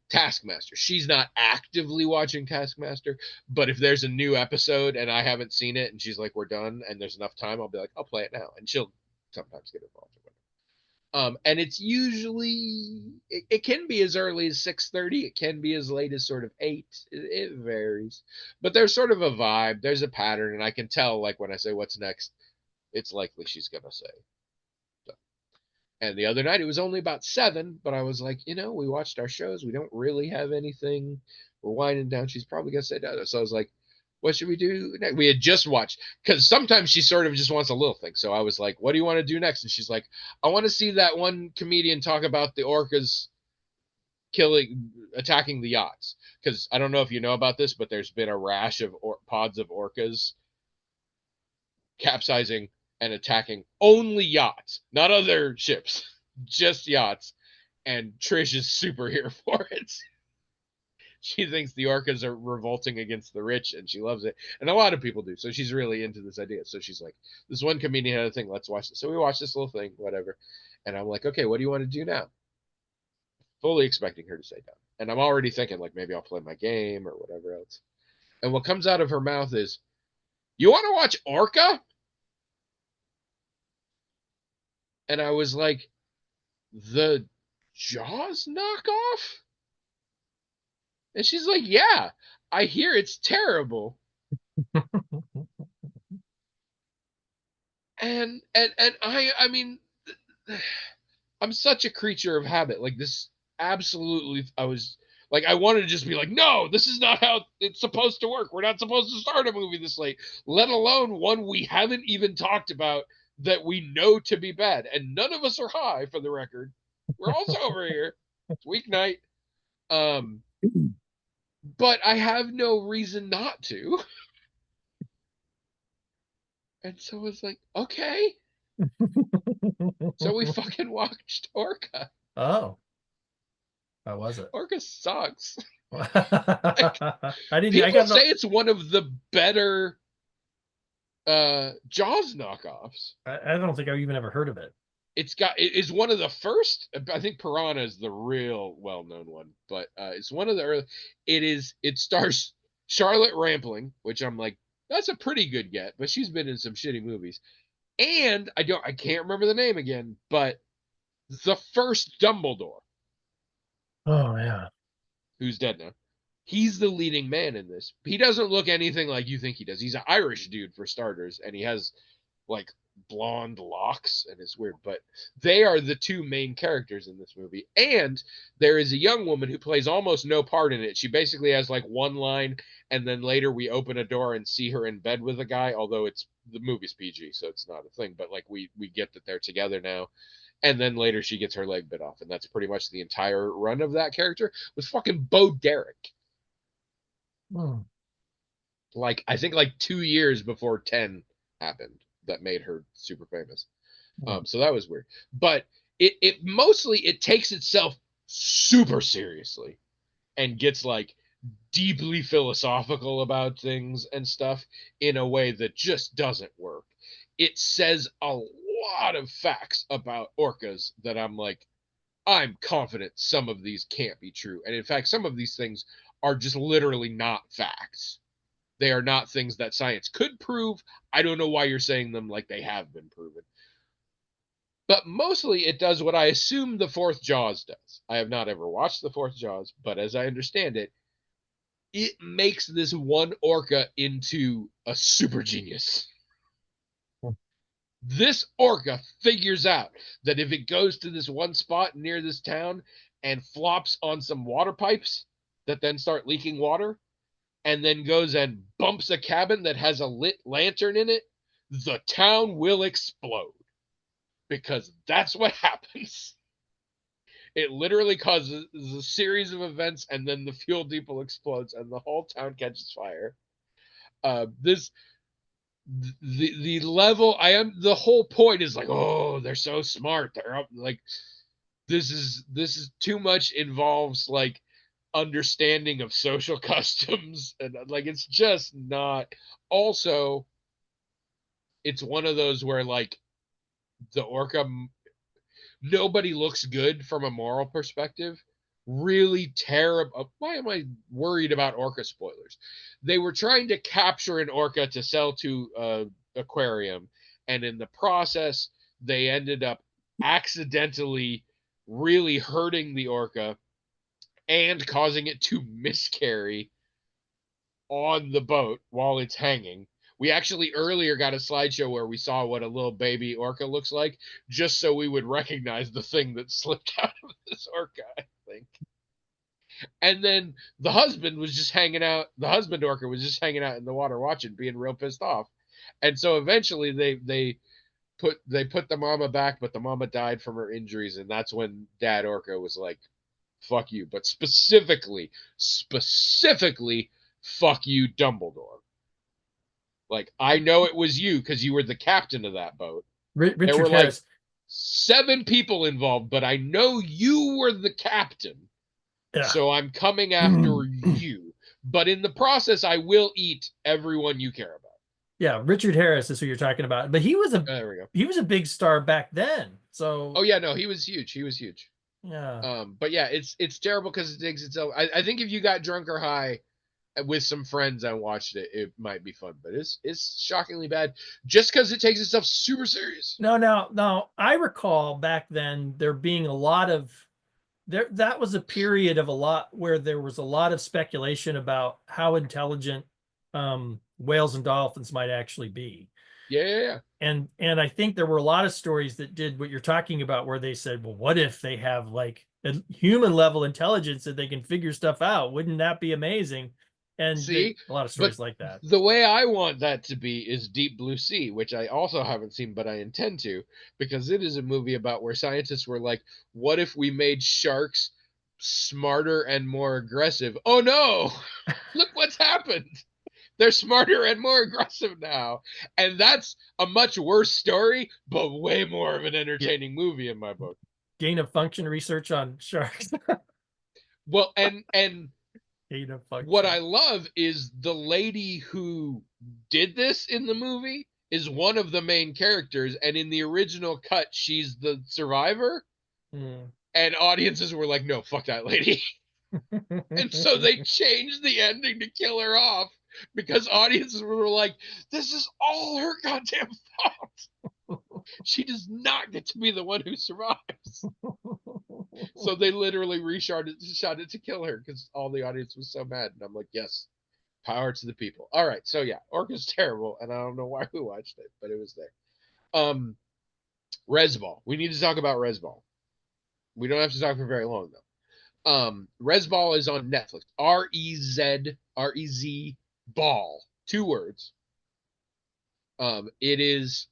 Taskmaster. She's not actively watching Taskmaster, but if there's a new episode and I haven't seen it and she's like, we're done and there's enough time, I'll be like, I'll play it now. And she'll sometimes get involved. And it's usually it can be as early as 6:30. It can be as late as sort of 8. It varies, but there's sort of a vibe. There's a pattern, and I can tell like when I say what's next, it's likely she's gonna say. So. And the other night it was only about 7, but I was like, we watched our shows. We don't really have anything. We're winding down. She's probably gonna say that. So I was like, What should we do next? We had just watched, because sometimes she sort of just wants a little thing. So I was like, what do you want to do next? And she's like, I want to see that one comedian talk about the orcas attacking the yachts. Because I don't know if you know about this, but there's been a rash of pods of orcas capsizing and attacking only yachts, not other ships, just yachts. And Trish is super here for it. She thinks the orcas are revolting against the rich, and she loves it, and a lot of people do. So she's really into this idea. So she's like, this one comedian had a thing, let's watch it. So we watched this little thing, whatever, and I'm like, okay, what do you want to do now? Fully expecting her to say no, and I'm already thinking like maybe I'll play my game or whatever else. And what comes out of her mouth is, you want to watch Orca? And I was like, the Jaws knockoff? And she's like, yeah, I hear it's terrible. And I mean, I'm such a creature of habit. Like this, absolutely, I was like, I wanted to just be like, no, this is not how it's supposed to work. We're not supposed to start a movie this late, let alone one we haven't even talked about that we know to be bad. And none of us are high, for the record. We're all sober here. It's weeknight. But I have no reason not to. And so I was like, okay. So we fucking watched Orca. Oh, how was it? Orca sucks. I didn't. I People got no. say it's one of the better Jaws knockoffs. I don't think I've even ever heard of it. It is one of the first. I think Piranha is the real well-known one, but it's one of the early. It stars Charlotte Rampling, which I'm like, that's a pretty good get, but she's been in some shitty movies. And I can't remember the name again, but the first Dumbledore, Oh yeah. who's dead now, he's the leading man in this. He doesn't look anything like you think he does. He's an Irish dude for starters, and he has like blonde locks and it's weird, but they are the two main characters in this movie. And there is a young woman who plays almost no part in it. She basically has like one line, and then later we open a door and see her in bed with a guy, although it's the movie's PG, so it's not a thing, but like we get that they're together now. And then later she gets her leg bit off, and that's pretty much the entire run of that character with fucking Bo Derek. Hmm. Like I think like 2 years before 10 happened that made her super famous. So that was weird. But it mostly it takes itself super seriously and gets like deeply philosophical about things and stuff in a way that just doesn't work. It says a lot of facts about orcas that I'm like, I'm confident some of these can't be true. And in fact, some of these things are just literally not facts. They are not things that science could prove. I don't know why you're saying them like they have been proven. But mostly it does what I assume the fourth Jaws does. I have not ever watched the fourth Jaws, but as I understand it, it makes this one orca into a super genius. This orca figures out that if it goes to this one spot near this town and flops on some water pipes that then start leaking water, and then goes and bumps a cabin that has a lit lantern in it, the town will explode. Because that's what happens. It literally causes a series of events, and then the fuel depot explodes, and the whole town catches fire. This the level I am. The whole point is like, oh, they're so smart. They're up like this is too much involves like understanding of social customs, and like it's just not. Also, it's one of those where like the orca, nobody looks good from a moral perspective. Really terrible. Why am I worried about orca spoilers? They were trying to capture an orca to sell to aquarium, and in the process, they ended up accidentally really hurting the orca and causing it to miscarry on the boat while it's hanging. We actually earlier got a slideshow where we saw what a little baby orca looks like, just so we would recognize the thing that slipped out of this orca, I think. And then the husband was just hanging out. The husband orca was just hanging out in the water watching, being real pissed off. And so eventually they put the mama back, but the mama died from her injuries, and that's when Dad Orca was like, "Fuck you," but specifically, "Fuck you, Dumbledore." Like, I know it was you because you were the captain of that boat. There Richard were like Harris. 7 people involved, but I know you were the captain, Yeah. so I'm coming after you. But in the process, I will eat everyone you care about. Yeah, Richard Harris is who you're talking about. But There we go. he was a big star back then. Oh So yeah, no, he was huge. He was huge. yeah. But yeah, it's terrible because it digs itself. I think if you got drunk or high with some friends and watched it, it might be fun. But it's shockingly bad just because it takes itself super serious. No, now I recall back then there being a lot of there that was a period of a lot where there was a lot of speculation about how intelligent whales and dolphins might actually be. Yeah, yeah, yeah. And I think there were a lot of stories that did what you're talking about, where they said, well, what if they have like a human level intelligence that they can figure stuff out? Wouldn't that be amazing? And See, a lot of but stories like that. the way I want that to be is Deep Blue Sea, which I also haven't seen, but I intend to, because it is a movie about where scientists were like, what if we made sharks smarter and more aggressive? Oh no, look what's happened. They're smarter and more aggressive now. And that's a much worse story, but way more of an Yeah. entertaining movie in my book. Gain of function research on sharks. Well, and Gain of what I function. love is the lady who did this in the movie is one of the main characters, and in the original cut, she's the survivor. Mm. And audiences were like, "No, fuck that lady," and so they changed the ending to kill her off because audiences were like, "This is all her goddamn fault. She does not get to be the one who survives." So they literally shot it to kill her because all the audience was so mad. And I'm like, yes, power to the people. All right, so yeah, Orca's terrible, and I don't know why we watched it, but it was there. Um, Resball. We need to talk about Resball. We don't have to talk for very long though. Resball is on Netflix. REZ Ball. 2 words. It is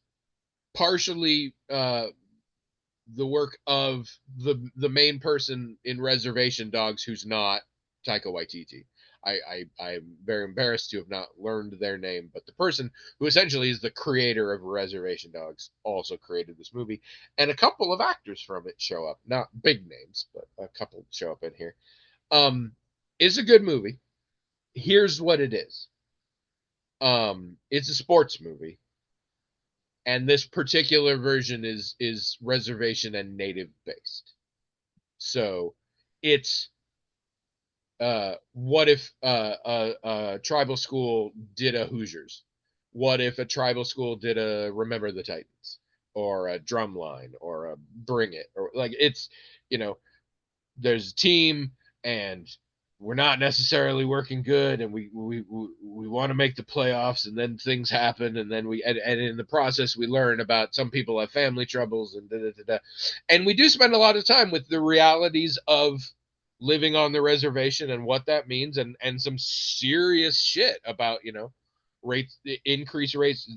partially the work of the main person in Reservation Dogs, who's not Taika Waititi. I'm very embarrassed to have not learned their name, but the person who essentially is the creator of Reservation Dogs also created this movie, and a couple of actors from it show up. Not big names, but a couple show up in here. It's a good movie. Here's what it is. It's a sports movie, and this particular version is reservation and native based. So it's what if a tribal school did a Hoosiers? What if a tribal school did a Remember the Titans or a Drumline or a Bring It, or like it's, you know, there's a team and we're not necessarily working good, and we want to make the playoffs, and then things happen, and then and in the process we learn about some people have family troubles and da, da, da, da. And we do spend a lot of time with the realities of living on the reservation and what that means, and some serious shit about, rates, the increase rates,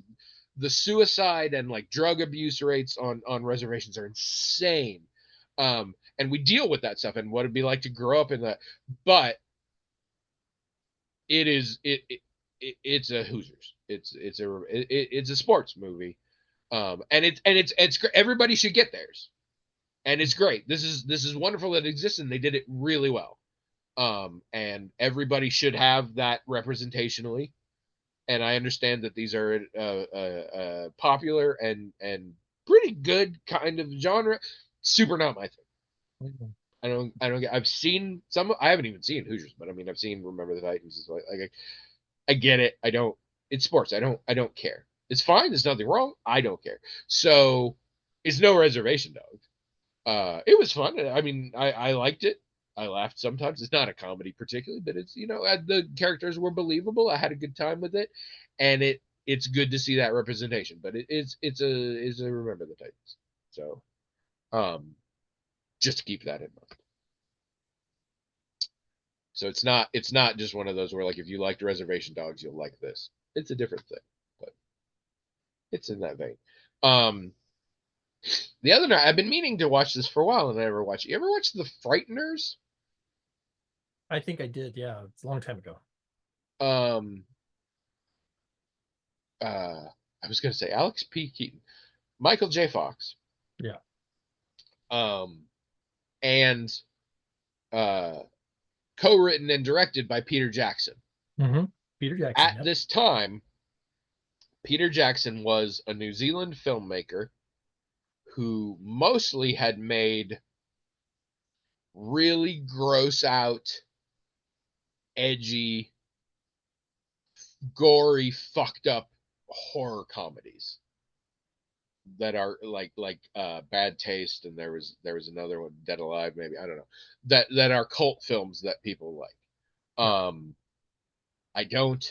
the suicide and like drug abuse rates on reservations are insane. And we deal with that stuff and what it'd be like to grow up in that. But it is it's a Hoosiers. It's a sports movie. And it's everybody should get theirs, and it's great. This is wonderful that it exists, and they did it really well. And everybody should have that representationally. And I understand that these are popular and pretty good kind of genre. Super not my thing. I've seen some. I haven't even seen Hoosiers, but I mean, I've seen Remember the Titans. It's like I get it. I don't. It's sports. I don't care. It's fine. There's nothing wrong. I don't care. So it's no Reservation Dog. It was fun. I mean, I liked it. I laughed sometimes. It's not a comedy particularly, but it's, the characters were believable. I had a good time with it, and it's good to see that representation. But it's a Remember the Titans. So um, just keep that in mind. So it's not just one of those where like if you liked Reservation Dogs, you'll like this. It's a different thing, but it's in that vein. Um, the other night I've been meaning to watch this for a while and I never watched it. You ever watch The Frighteners? I think I did. Yeah, it's a long time ago. Um, I was gonna say Alex P. Keaton, Michael J. Fox, Yeah. um, and uh, co-written and directed by Peter Jackson. Mm-hmm. Peter Jackson. At Yep. this time, Peter Jackson was a New Zealand filmmaker who mostly had made really gross out, edgy, gory, fucked up horror comedies that are like Bad Taste, and there was another one, Dead Alive, maybe, I don't know, that are cult films that people like. Yeah. I don't,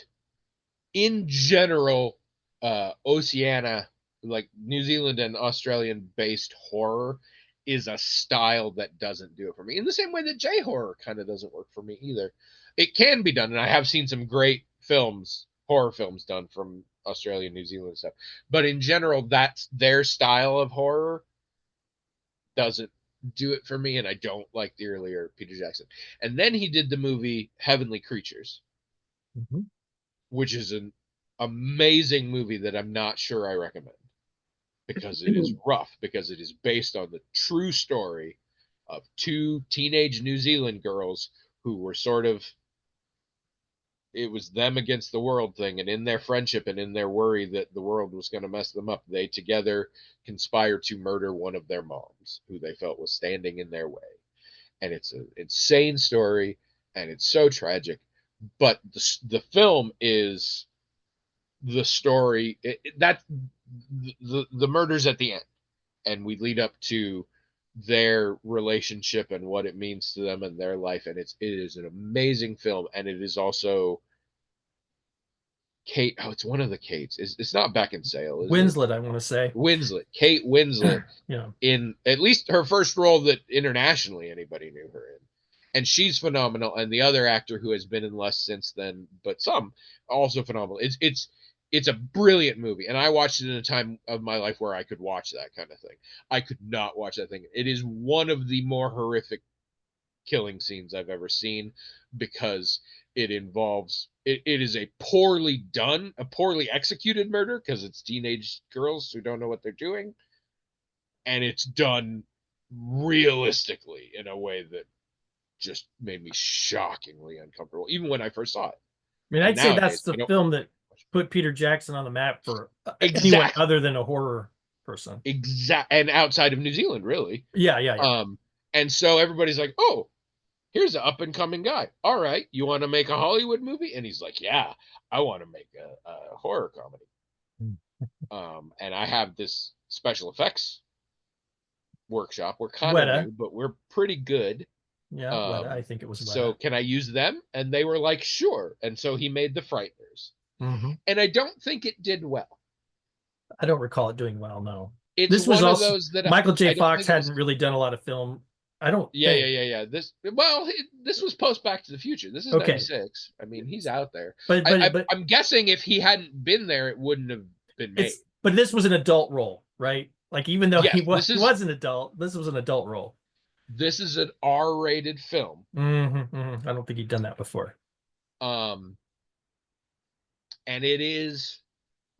in general, Oceania, like New Zealand and Australian based horror, is a style that doesn't do it for me. In the same way that J horror kind of doesn't work for me either. It can be done, and I have seen some great films, horror films done from Australia, New Zealand stuff. But in general, that's their style of horror doesn't do it for me, and I don't like the earlier Peter Jackson. And then he did the movie Heavenly Creatures, Mm-hmm. which is an amazing movie that I'm not sure I recommend because it is rough, because it is based on the true story of two teenage New Zealand girls who were sort of, it was them against the world thing, and in their friendship and in their worry that the world was going to mess them up, they together conspired to murder one of their moms who they felt was standing in their way. And it's an insane story, and it's so tragic, but the film is the story that the murders at the end, and we lead up to their relationship and what it means to them and their life, and it is an amazing film, and it is also Kate. Oh, it's one of the Kates. It's not Beckinsale, is it? Winslet, I want to say. Winslet, Kate Winslet, Yeah. in at least her first role that internationally anybody knew her in. And she's phenomenal. And the other actor who has been in less since then, but some, also phenomenal. It's a brilliant movie. And I watched it in a time of my life where I could watch that kind of thing. I could not watch that thing. It is one of the more horrific killing scenes I've ever seen, because it involves it is a poorly done, a poorly executed murder, because it's teenage girls who don't know what they're doing, and it's done realistically in a way that just made me shockingly uncomfortable, even when I first saw it. I mean, And I'd say that's nowadays, the I don't film that put Peter Jackson on the map for anyone exactly other than a horror person. and outside of New Zealand, really. Yeah, yeah, yeah. And so everybody's like, "Oh, here's an up and coming guy. All right, you want to make a Hollywood movie?" And he's like, "Yeah, I want to make a horror comedy." And I have this special effects workshop. We're kind of Weta. new, but we're pretty good. Yeah, Weta. I think it was So Weta. can I use them? And they were like, sure. And so he made The Frighteners. Mm-hmm. And I don't think it did well. I don't recall it doing well, no. It's This was one of also those that Michael J. I don't Fox think it was. hadn't really done a lot of film. I don't Yeah, yeah, think. yeah, yeah. This was post Back to the Future. This is Okay. 96. I mean, he's out there. But I'm guessing if he hadn't been there, it wouldn't have been made. but this was an adult role, right? Like even though Yeah, he was an adult, this was an adult role. This is an R-rated film. Mm-hmm, mm-hmm. I don't think he'd done that before. And it is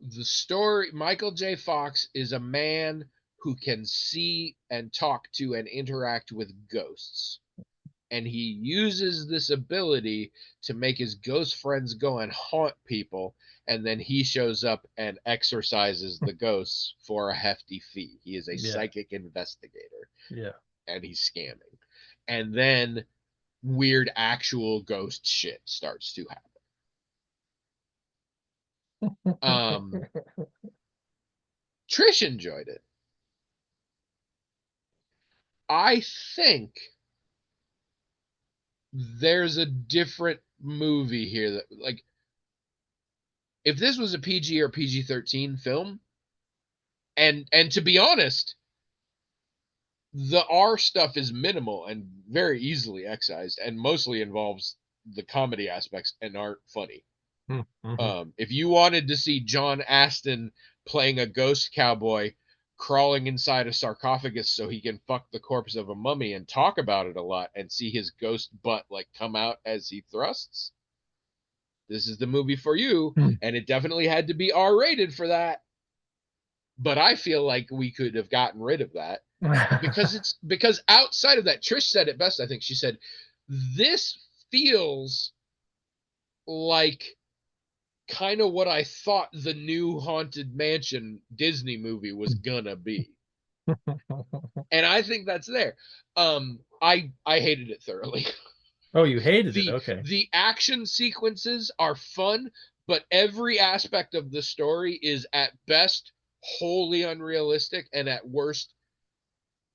the story. Michael J. Fox is a man who can see and talk to and interact with ghosts. And he uses this ability to make his ghost friends go and haunt people. And then he shows up and exorcises the ghosts for a hefty fee. He is a psychic investigator. Yeah. And he's scamming. And then weird actual ghost shit starts to happen. Trish enjoyed it. I think there's a different movie here that, like, if this was a PG or PG-13 film, and to be honest, the R stuff is minimal and very easily excised, and mostly involves the comedy aspects and aren't funny. Mm-hmm. If you wanted to see John Aston playing a ghost cowboy crawling inside a sarcophagus so he can fuck the corpse of a mummy and talk about it a lot and see his ghost butt like come out as he thrusts, this is the movie for you. And it definitely had to be R-rated for that. But I feel like we could have gotten rid of that because outside of that, Trish said it best. I think she said, this feels like kind of what I thought the new Haunted Mansion Disney movie was gonna be. And I think that's there. I hated it thoroughly. Oh, you hated it. the Okay. the action sequences are fun, but every aspect of the story is at best wholly unrealistic and at worst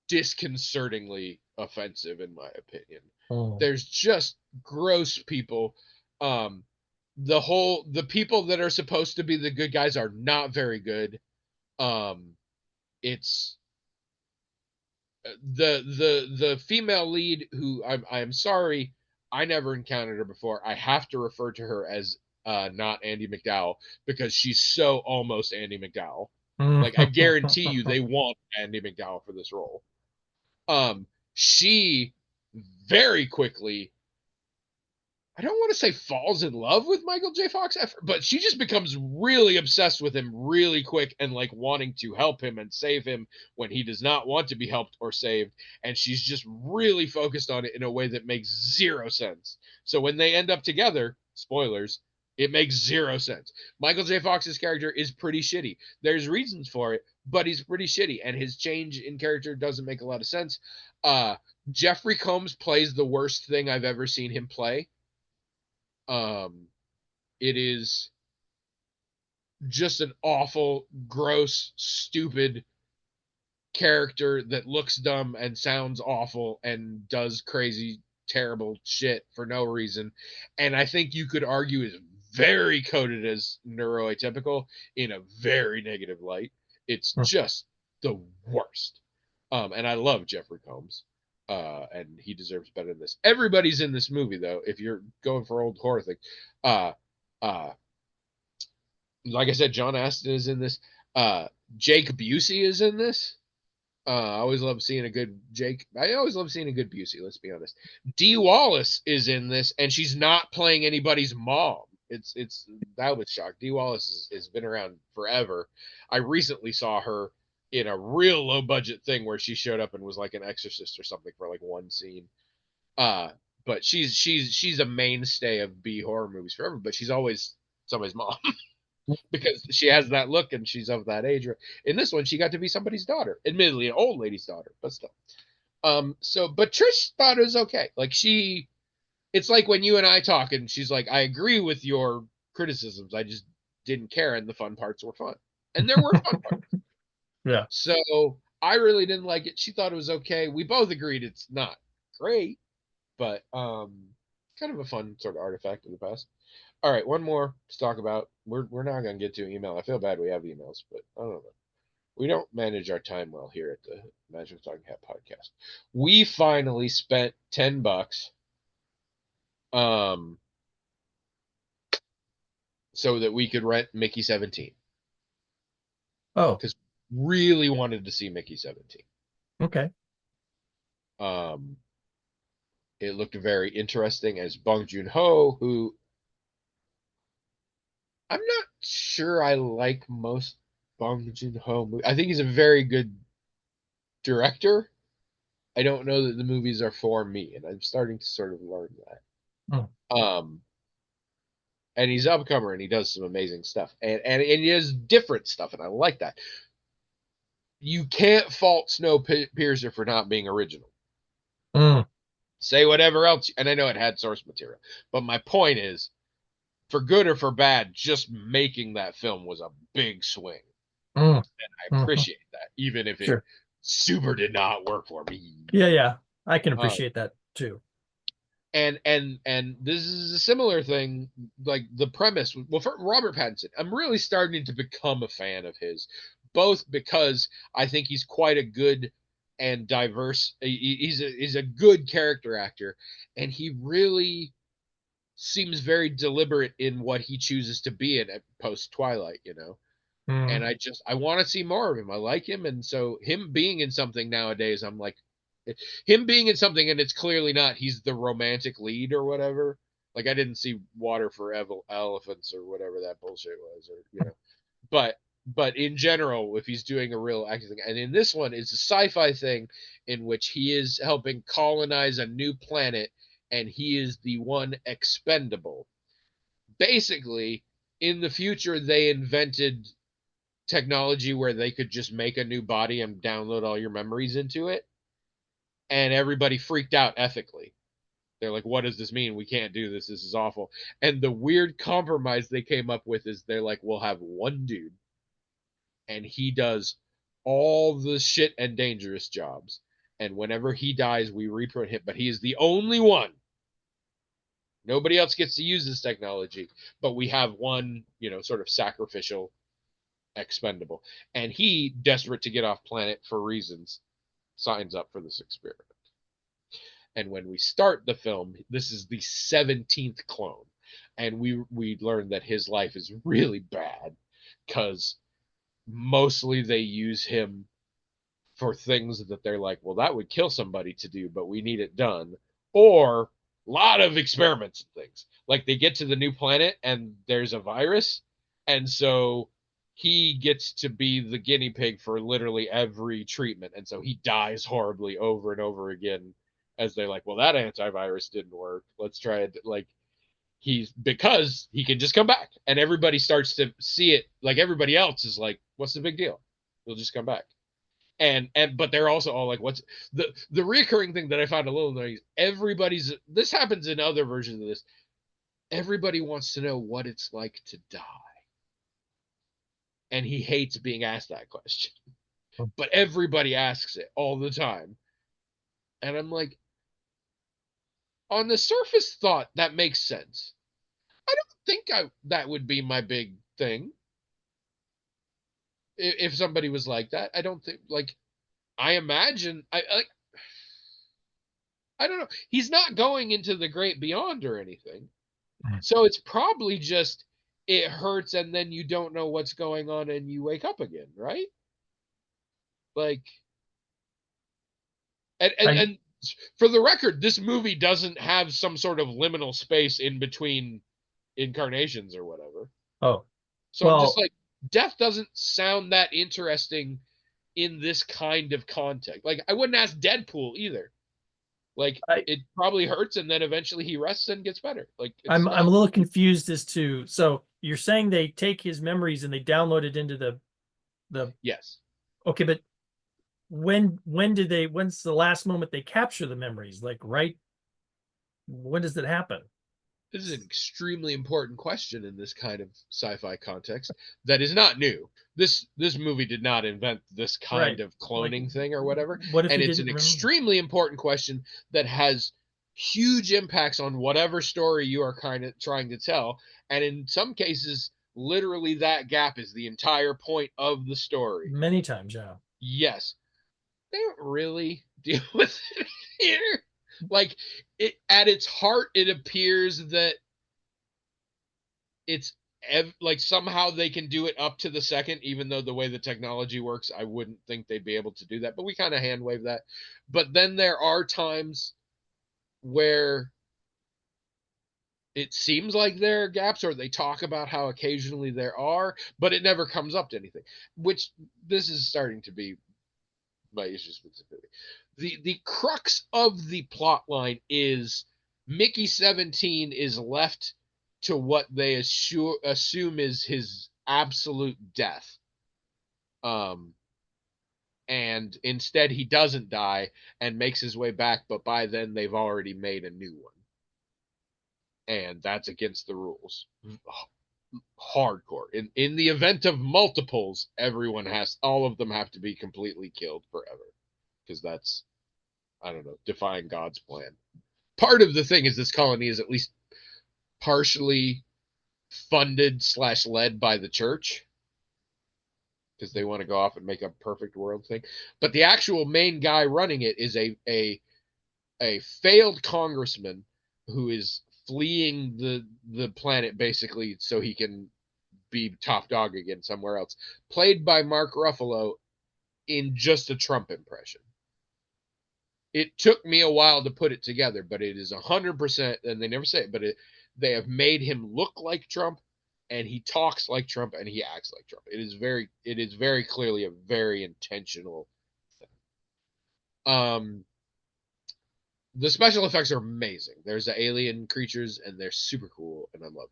disconcertingly offensive, in my opinion. Oh. There's just gross people. The people that are supposed to be the good guys are not very good. It's the female lead, who I'm sorry, I never encountered her before. I have to refer to her as not Andie MacDowell because she's so almost Andie MacDowell. Like, I guarantee you they want Andie MacDowell for this role. She very quickly, I don't want to say falls in love with Michael J. Fox, but she just becomes really obsessed with him really quick and like wanting to help him and save him when he does not want to be helped or saved. And she's just really focused on it in a way that makes zero sense. So when they end up together, spoilers, it makes zero sense. Michael J. Fox's character is pretty shitty. There's reasons for it, but he's pretty shitty. And his change in character doesn't make a lot of sense. Jeffrey Combs plays the worst thing I've ever seen him play. It is just an awful, gross, stupid character that looks dumb and sounds awful and does crazy, terrible shit for no reason. And I think you could argue is very coded as neuroatypical in a very negative light. It's just the worst. And I love Jeffrey Combs. And he deserves better than this. Everybody's in this movie, though. If you're going for old horror thing, like I said, John Aston is in this. Jake Busey is in this. I always love seeing a good Jake. I always love seeing a good Busey. Let's be honest. Dee Wallace is in this, and she's not playing anybody's mom. It's that was shock. Dee Wallace has been around forever. I recently saw her in a real low budget thing where she showed up and was like an exorcist or something for like one scene. But she's a mainstay of B horror movies forever, but she's always somebody's mom because she has that look and she's of that age. In this one, she got to be somebody's daughter, admittedly an old lady's daughter, but still. But Trish thought it was okay. Like, it's like when you and I talk and she's like, I agree with your criticisms. I just didn't care. And the fun parts were fun. And there were fun parts. Yeah. So I really didn't like it. She thought it was okay. We both agreed it's not great, but kind of a fun sort of artifact of the past. All right, one more to talk about. We're not going to get to email. I feel bad we have emails, but I don't know. We don't manage our time well here at the Magic Talking Hat podcast. We finally spent $10 so that we could rent Mickey 17. Oh, because really wanted to see Mickey 17. Okay. It looked very interesting as Bong Joon-ho, who I'm not sure I like most Bong Joon-ho movies. I think he's a very good director. I don't know that the movies are for me, and I'm starting to sort of learn that. And he's an upcomer, and he does some amazing stuff, and he does different stuff, and I like that. You can't fault Snowpiercer for not being original. Say whatever else, and I know it had source material, but my point is, for good or for bad, just making that film was a big swing. And I appreciate that, even if it super did not work for me. Yeah. I can appreciate that too. And this is a similar thing, like the premise. Well, for Robert Pattinson, I'm really starting to become a fan of his, both because I think he's quite a good and diverse. He's a good character actor, and he really seems very deliberate in what he chooses to be in at post Twilight, you know. And Mm. I want to see more of him. I like him, and so him being in something nowadays, I'm like, him being in something, and it's clearly not he's the romantic lead or whatever. Like I didn't see Water for Elephants or whatever that bullshit was, or you know. But in general, if he's doing a real acting thing, and in this one, it's a sci-fi thing in which he is helping colonize a new planet, and he is the one expendable. Basically, in the future, they invented technology where they could just make a new body and download all your memories into it, and everybody freaked out ethically. They're like, what does this mean? We can't do this. This is awful. And the weird compromise they came up with is they're like, we'll have one dude and he does all the shit and dangerous jobs. And whenever he dies, we reprint him. But he is the only one. Nobody else gets to use this technology, but we have one, you know, sort of sacrificial expendable. And he, desperate to get off planet for reasons, signs up for this experiment. And when we start the film, this is the 17th clone. And we learn that his life is really bad because mostly they use him for things that they're like, well, that would kill somebody to do, but we need it done. Or a lot of experiments and things. Like they get to the new planet and there's a virus. And so he gets to be the guinea pig for literally every treatment. And so he dies horribly over and over again as they're like, well, that antivirus didn't work. Let's try it. Like, he's because he can just come back and everybody starts to see it like everybody else is like, what's the big deal? He'll just come back and but they're also all like, what's the recurring thing that I found a little annoying? Everybody's this happens in other versions of this. Everybody wants to know what it's like to die, and he hates being asked that question. But everybody asks it all the time, and I'm like, on the surface, thought that makes sense. I don't think that would be my big thing if somebody was like that. I don't think like I imagine I like I don't know. He's not going into the great beyond or anything. So it's probably just it hurts and then you don't know what's going on and you wake up again, right? Like I and for the record, this movie doesn't have some sort of liminal space in between incarnations or whatever. oh So I'm just well like death doesn't sound that interesting in this kind of context. Like I wouldn't ask Deadpool either. Like I it probably hurts and then eventually he rests and gets better. Like it's I'm not a little confused as to, so you're saying they take his memories and they download it into the yes. okay, but when's the last moment they capture the memories? Like, right, when does that happen? This is an extremely important question in this kind of sci-fi context that is not new. This movie did not invent this kind Right. of Like, cloning thing or whatever, what if and he it's didn't an remember? extremely important question that has huge impacts on whatever story you are kind of trying to tell, and in some cases literally that gap is the entire point of the story. Many times, yeah. Yes, they don't really deal with it here. Like it at its heart it appears that it's like somehow they can do it up to the second, even though the way the technology works, I wouldn't think they'd be able to do that. But we kind of hand wave that. But then there are times where it seems like there are gaps, or they talk about how occasionally there are, but it never comes up to anything. Which this is starting to be my issues with the movie. The crux of the plot line is Mickey 17 is left to what they assume is his absolute death. Um, and instead he doesn't die and makes his way back, but by then they've already made a new one. And that's against the rules. Hardcore. In the event of multiples, all of them have to be completely killed forever. Because that's I don't know, defying God's plan. Part of the thing is this colony is at least partially funded slash led by the church because they want to go off and make a perfect world thing. But the actual main guy running it is a failed congressman who is fleeing the planet basically so he can be top dog again somewhere else, played by Mark Ruffalo in just a Trump impression. It took me a while to put it together, but it is 100%, and they never say it, but they have made him look like Trump, and he talks like Trump, and he acts like Trump. It is very clearly a very intentional thing. The special effects are amazing. There's the alien creatures, and they're super cool, and I love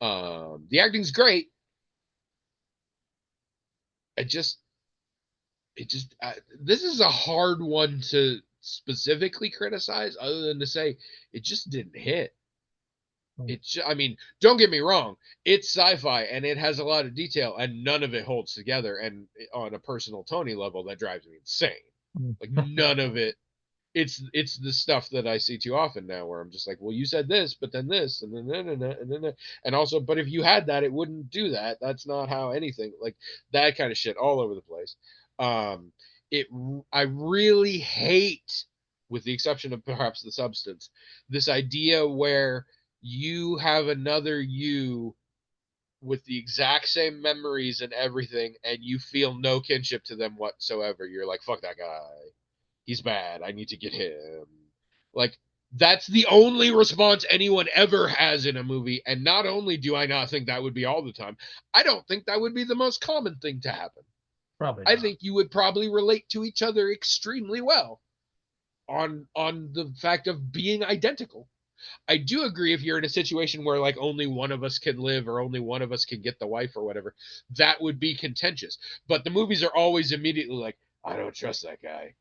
that. The acting's great. I just this is a hard one to specifically criticize, other than to say it just didn't hit. I mean, don't get me wrong, it's sci-fi and it has a lot of detail, and none of it holds together. And on a personal Tony level, that drives me insane. Like none of it. It's the stuff that I see too often now, where I'm just like, well, you said this, but then this, and then and also, but if you had that, it wouldn't do that. That's not how anything, like that kind of shit all over the place. Um, it I really hate, with the exception of perhaps the substance, this idea where you have another you with the exact same memories and everything, and you feel no kinship to them whatsoever. You're like, fuck that guy. He's bad. I need to get him. Like, that's the only response anyone ever has in a movie. And not only do I not think that would be all the time, I don't think that would be the most common thing to happen. Probably I not. think you would probably relate to each other extremely well on the fact of being identical. I do agree, if you're in a situation where like only one of us can live, or only one of us can get the wife or whatever, that would be contentious. But the movies are always immediately like, I don't trust that guy.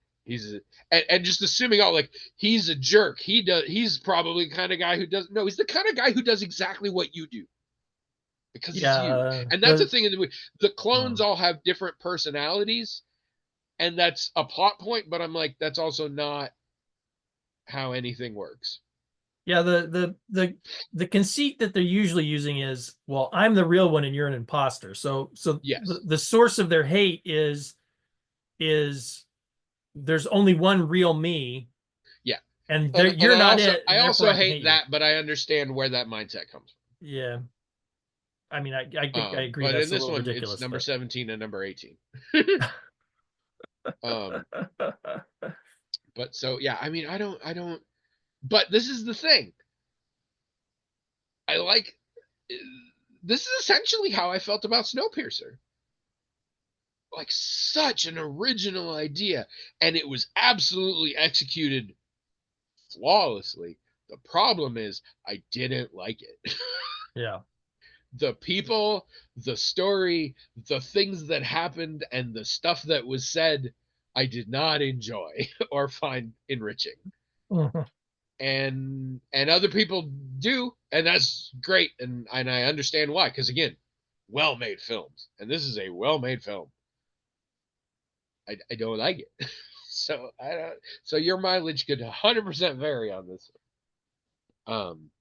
And just assuming all like he's a jerk. He's probably the kind of guy who does no, he's the kind of guy who does exactly what you do because he's you. Yeah, And that's the thing in the movie. The clones um, all have different personalities, and that's a plot point, but I'm like, that's also not how anything works. yeah. The conceit that they're usually using is, well, I'm the real one and you're an imposter. So Yes. the source of their hate is there's only one real me, Yeah. and And you're I not also it, I and therefore also I can hate hate you. that, but I understand where that mindset comes Yeah, I mean, I agree but in that's a this little one, it's ridiculous, number but 17 and number 18. um, but so yeah, I mean, I don't. But this is the thing. I like. This is essentially how I felt about Snowpiercer. Like such an original idea, and it was absolutely executed flawlessly. The problem is I didn't like it. yeah. The people, the story, the things that happened, and the stuff that was said, I did not enjoy or find enriching. And other people do, and that's great, and I understand why, because again, well-made films, and this is a well-made film. I don't like it. So I don't, so your mileage could 100% vary on this. Um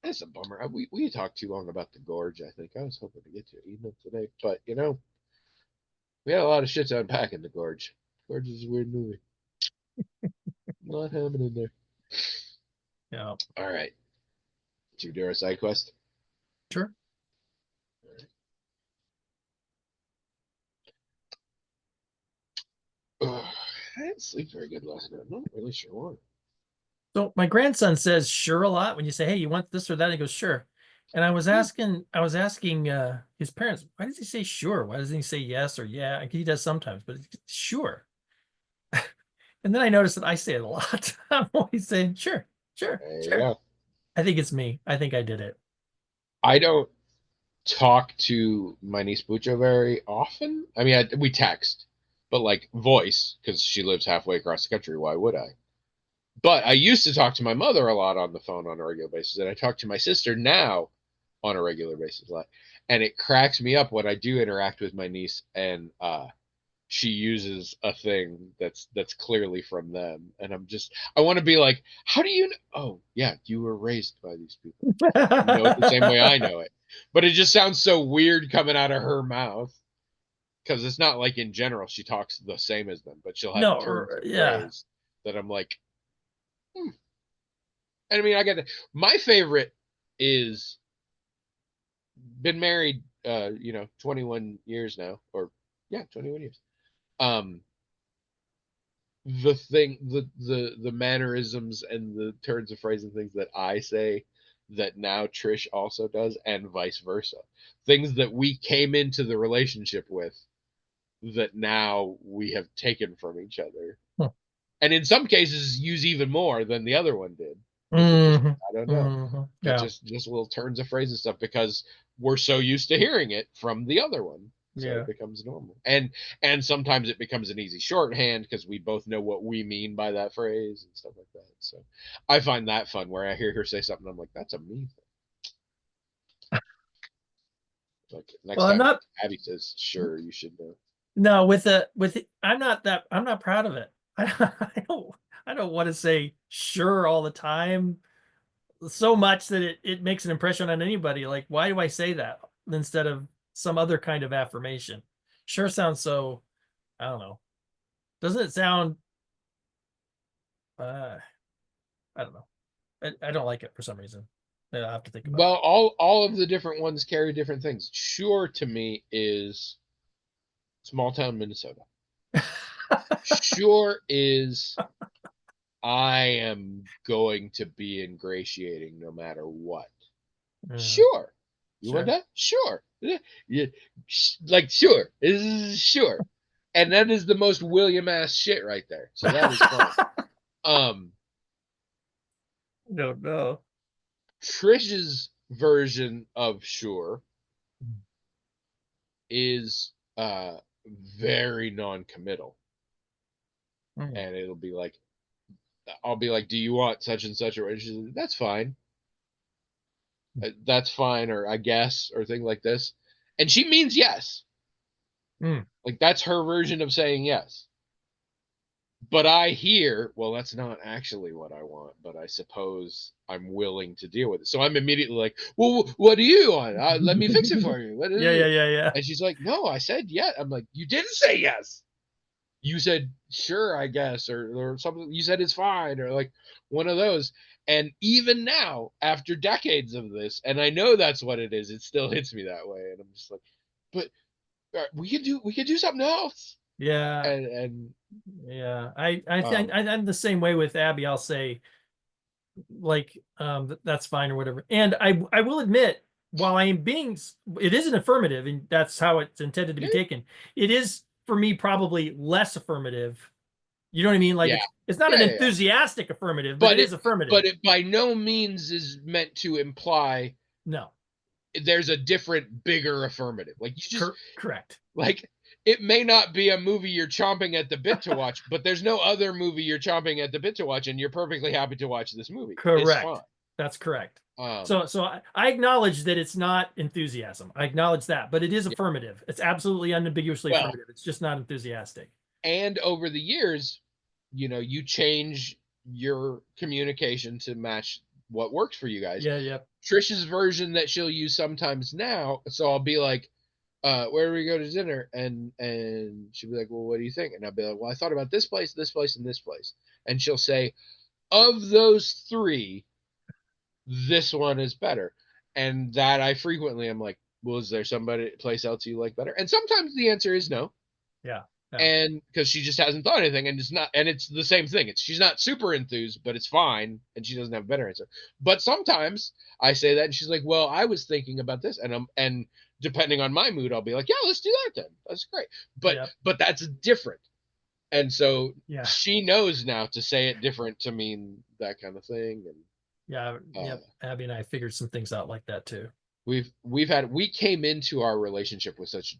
that's a bummer. We talked too long about the gorge. I think I was hoping to get to email today, but we had a lot of shit to unpack in the gorge. Gorge is a weird movie. A lot happening there. Yeah, All right, did you do our side quest? sure. Ugh, I didn't sleep very good last night. I'm not really sure why. So my grandson says sure a lot when you say, "Hey, you want this or that?" He goes, "Sure." And I was asking his parents, why does he say sure? Why doesn't he say yes or yeah? He does sometimes, but it's sure. And then I noticed that I say it a lot. I'm always saying sure, sure, There you sure. go. I think it's me. I think I did it. I don't talk to my niece Bucho very often. I mean, we text, but like voice, because she lives halfway across the country. Why would I? But I used to talk to my mother a lot on the phone on a regular basis, and I talk to my sister now on a regular basis a lot. And it cracks me up when I do interact with my niece, and she uses a thing that's clearly from them, and I want to be like, how do you know? Oh yeah, you were raised by these people. You know it the same way I know it, but it just sounds so weird coming out of her mouth, because it's not like in general she talks the same as them, but she'll have No, turns of yeah. phrase that I'm like, hmm. And I mean, I get it. My favorite is been married, 21 years now, or yeah, 21 years. Um, the mannerisms and the turns of phrase and things that I say that now Trish also does, and vice versa. Things that we came into the relationship with that now we have taken from each other. Hmm. And in some cases use even more than the other one did. Because it just, Hmm. I don't know. Hmm. But Yeah. just little turns of phrase and stuff because we're so used to hearing it from the other one. So it Yeah. becomes normal. And sometimes it becomes an easy shorthand because we both know what we mean by that phrase and stuff like that. So I find that fun where I hear her say something, I'm like, that's a me thing. Like next Well, I'm time not. Abby says, sure, you should know. No, I'm not proud of it. I don't want to say sure all the time so much that it makes an impression on anybody. Like, why do I say that instead of some other kind of affirmation? Sure sounds so, I don't know. Doesn't it sound uh I don't know. I don't like it for some reason. I have to think about Well, all of the different ones carry different things. Sure to me is small town Minnesota. that. Sure is I am going to be ingratiating no matter what. Yeah, Sure. You want sure. that? Sure. Yeah, like sure. Is sure. And that is the most William ass shit right there. So that is fine. Um No, no. Trish's version of sure is very non-committal. Mm. And it'll be like I'll be like, "Do you want such and such?" Or she's like, that's fine. That's fine, or I guess, or thing like this. And she means yes. Mm. Like that's her version of saying yes. But I hear, well, that's not actually what I want, but I suppose I'm willing to deal with it. So I'm immediately like, well, what do you want? Let me fix it for you. What is Yeah, yeah, it? yeah, yeah. And she's like, no, I said yes. I'm like, you didn't say yes. You said sure, I guess, or something. You said it's fine, or like one of those. And even now, after decades of this, and I know that's what it is, it still hits me that way. And I'm just like, but we could do something else. Yeah, And yeah. I think um I'm the same way with Abby. I'll say like that's fine or whatever. And I will admit, while I am being it is an affirmative, and that's how it's intended to be yeah, taken. It is for me probably less affirmative. You know what I mean? Like yeah, it's not an yeah. enthusiastic affirmative, but it But is affirmative. it by no means is meant to imply No, there's a different, bigger affirmative. Like you just correct. like it may not be a movie you're chomping at the bit to watch, but there's no other movie you're chomping at the bit to watch, and you're perfectly happy to watch this movie. It's fine. Correct. That's correct. Um, So I acknowledge that it's not enthusiasm. I acknowledge that, but it is yeah. affirmative. It's absolutely unambiguously Well, affirmative. It's just not enthusiastic. and over the years, you change your communication to match what works for you guys. Yeah, yeah. Trisha's version that she'll use sometimes now, so I'll be like, where do we go to dinner? And she'll be like, well, what do you think? And I'll be like, well, I thought about this place, and this place. And she'll say, of those three, this one is better. And that I frequently am like, well, is there somebody place else you like better? And sometimes the answer is no. Yeah. Yeah. And because she just hasn't thought anything, and it's not, and it's the same thing. It's she's not super enthused, but it's fine, and she doesn't have a better answer. But sometimes I say that, and she's like, "Well, I was thinking about this," and depending on my mood, I'll be like, "Yeah, let's do that then. That's great." But Yep. but that's different, and so Yeah. she knows now to say it different to mean that kind of thing. And Yeah. Yep. Abby and I figured some things out like that too. we came into our relationship with such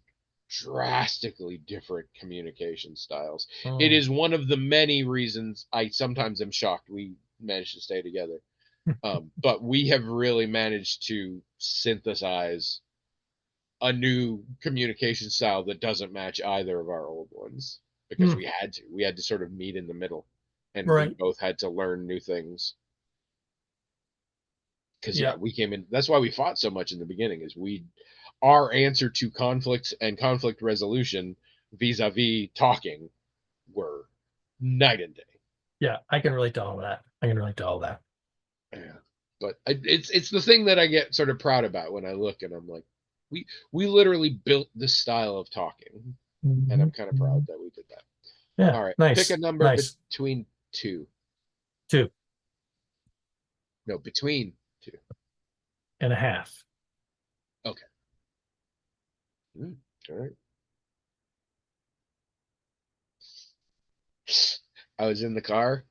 drastically different communication styles. It Mm. is one of the many reasons I sometimes am shocked we managed to stay together. But we have really managed to synthesize a new communication style that doesn't match either of our old ones because Mm. we had to sort of meet in the middle, and we Right. both had to learn new things. Because yeah, Yeah. we came in. That's why we fought so much in the beginning. Is we our answer to conflicts and conflict resolution vis-a-vis talking were night and day. Yeah. I can relate to all that. I can relate to all that. Yeah. But it's the thing that I get sort of proud about when I look and I'm like, we literally built this style of talking, and I'm Mhm, kind of proud mhm. that we did that. Yeah, All right, pick a nice, number nice. between two. 2 No, between two. and a half. Okay. All right. I was in the car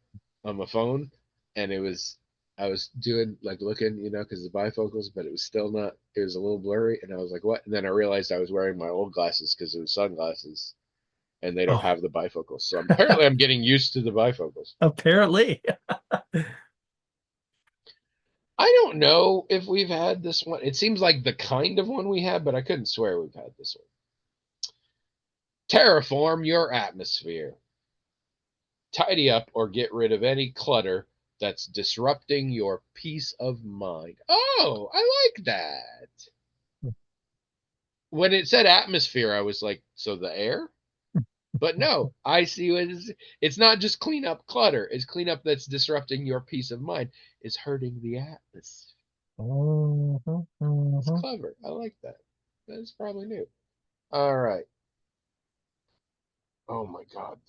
on my phone, and I was doing like looking, because the bifocals, but it was still not. It was a little blurry, and I was like, "What?" And then I realized I was wearing my old glasses because it was sunglasses, and they don't Oh, have the bifocals. So apparently, I'm getting used to the bifocals. apparently. I don't know if we've had this one. It seems like the kind of one we had, but I couldn't swear we've had this one. Terraform your atmosphere. Tidy up or get rid of any clutter that's disrupting your peace of mind. Oh, I like that. When it said atmosphere, I was like, so the air? But no, I see what it's not just clean up clutter, it's clean up that's disrupting your peace of mind. It's hurting the atmosphere. Mhm, It's mhm. clever. I like that. That's probably new. All right. Oh my God.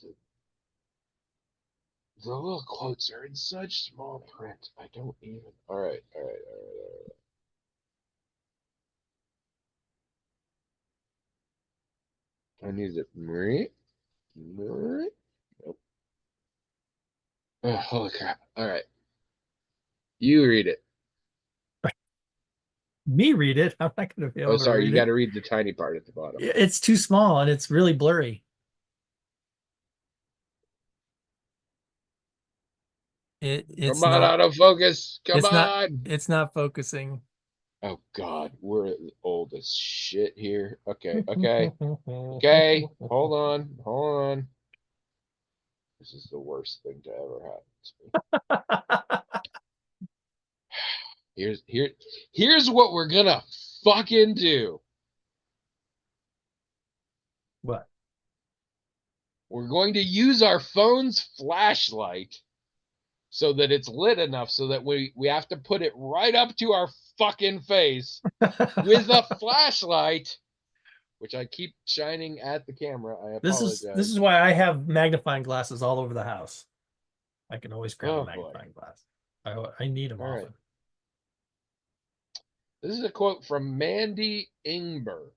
The little quotes are in such small print. I don't even. All right. All right. All right. I need it. Nope. Oh, holy crap. All right. You read it. Me read it. I'm not going to be Oh, able to sorry. You read got it. to read the tiny part at the bottom. It's too small and it's really blurry. Come on, autofocus. Come on. it's not focusing. Oh, God. We're old as shit here. Okay. Okay. Okay. Hold on. Hold on. This is the worst thing to ever happen to me. Here's here here's what we're gonna fucking do. What? We're going to use our phone's flashlight so that it's lit enough so that we have to put it right up to our fucking face with a flashlight, which I keep shining at the camera. I This apologize. is why I have magnifying glasses all over the house. I can always grab a Oh boy. magnifying glass. I need them All right. often. This is a quote from Mandy Ingber.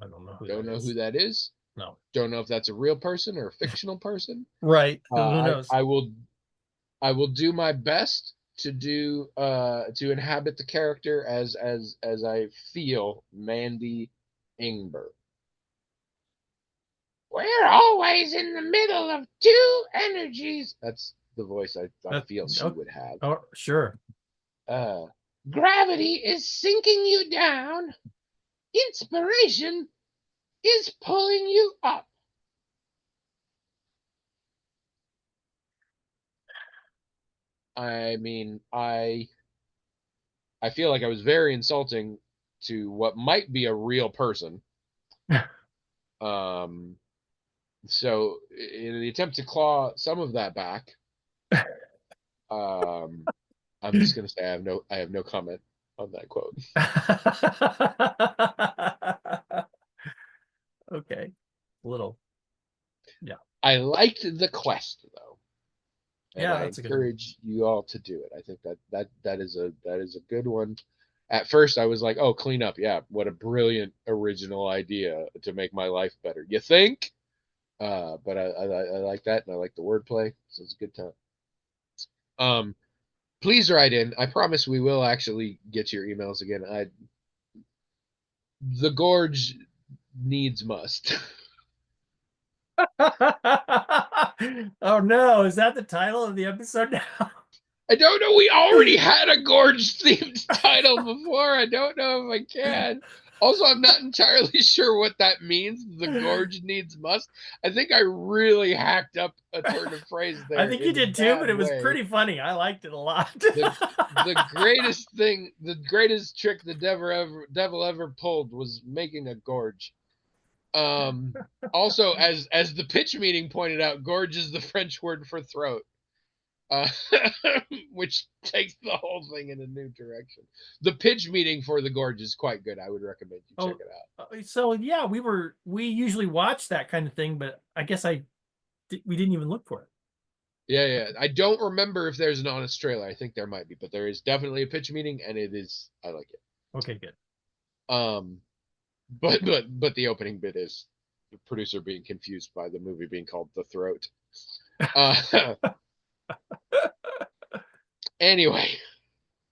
I don't know who Don't that know who is. that is. No. Don't know if that's a real person or a fictional person. Right. Who knows? I will do my best to inhabit the character as I feel Mandy Ingber. We're always in the middle of two energies. That's the voice I That, feel she oh, would have. oh, sure. Uh, Gravity is sinking you down. Inspiration is pulling you up. I mean, I feel like I was very insulting to what might be a real person. Um, so in the attempt to claw some of that back, um, I'm just gonna say I have no comment on that quote. Okay. Little. Yeah. I liked the quest though, and Yeah, I that's a good one. encourage you all to do it. I think that is a good one. At first, I was like, "Oh, clean up, yeah, what a brilliant original idea to make my life better." You think? But I like that, and I like the wordplay, so it's a good time. Um, please write in. I promise we will actually get your emails again. I The gorge needs must. Oh no, is that the title of the episode now? I don't know. We already had a gorge themed title before. I don't know if I can. Also, I'm not entirely sure what that means. The gorge needs must. I think I really hacked up a turn of phrase I there think you in a did too, but bad it was way. pretty funny. I liked it a lot. The the greatest trick the devil ever pulled was making a gorge. Also, as the pitch meeting pointed out, gorge is the French word for throat. uh, which takes the whole thing in a new direction. The pitch meeting for The Gorge is quite good. I would recommend you check Oh, it out. so yeah, we usually watch that kind of thing, but I guess we didn't even look for it. Yeah, yeah. I don't remember if there's an honest trailer. I think there might be, but there is definitely a pitch meeting, and it is. I like it. Okay, good. Um, but the opening bit is the producer being confused by the movie being called The Throat. Uh, anyway,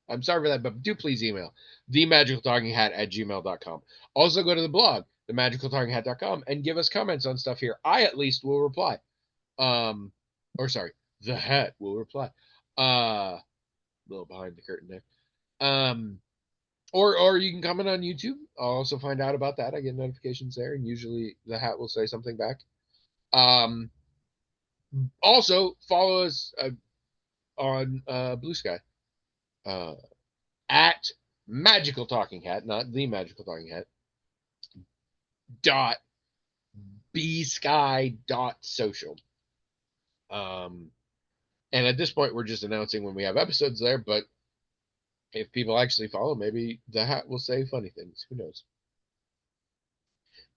I'm sorry for that, but do please email themagicaltalkinghat@gmail.com. Also go to the blog, themagicaltalkinghat.com, and give us comments on stuff here. I at least will reply. Um, or sorry, the hat will reply. A little behind the curtain there. Or you can comment on YouTube. I'll also find out about that. I get notifications there, and usually the hat will say something back. Um, Also follow us on Blue Sky uh, at Magical Talking Hat, not the Magical Talking Hat. Dot bsky dot social. Um, and at this point, we're just announcing when we have episodes there. But if people actually follow, maybe the hat will say funny things. Who knows?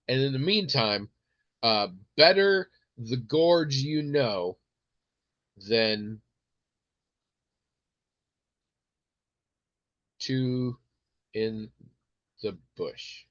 And in the meantime, uh, better the gorge you know than two in the bush.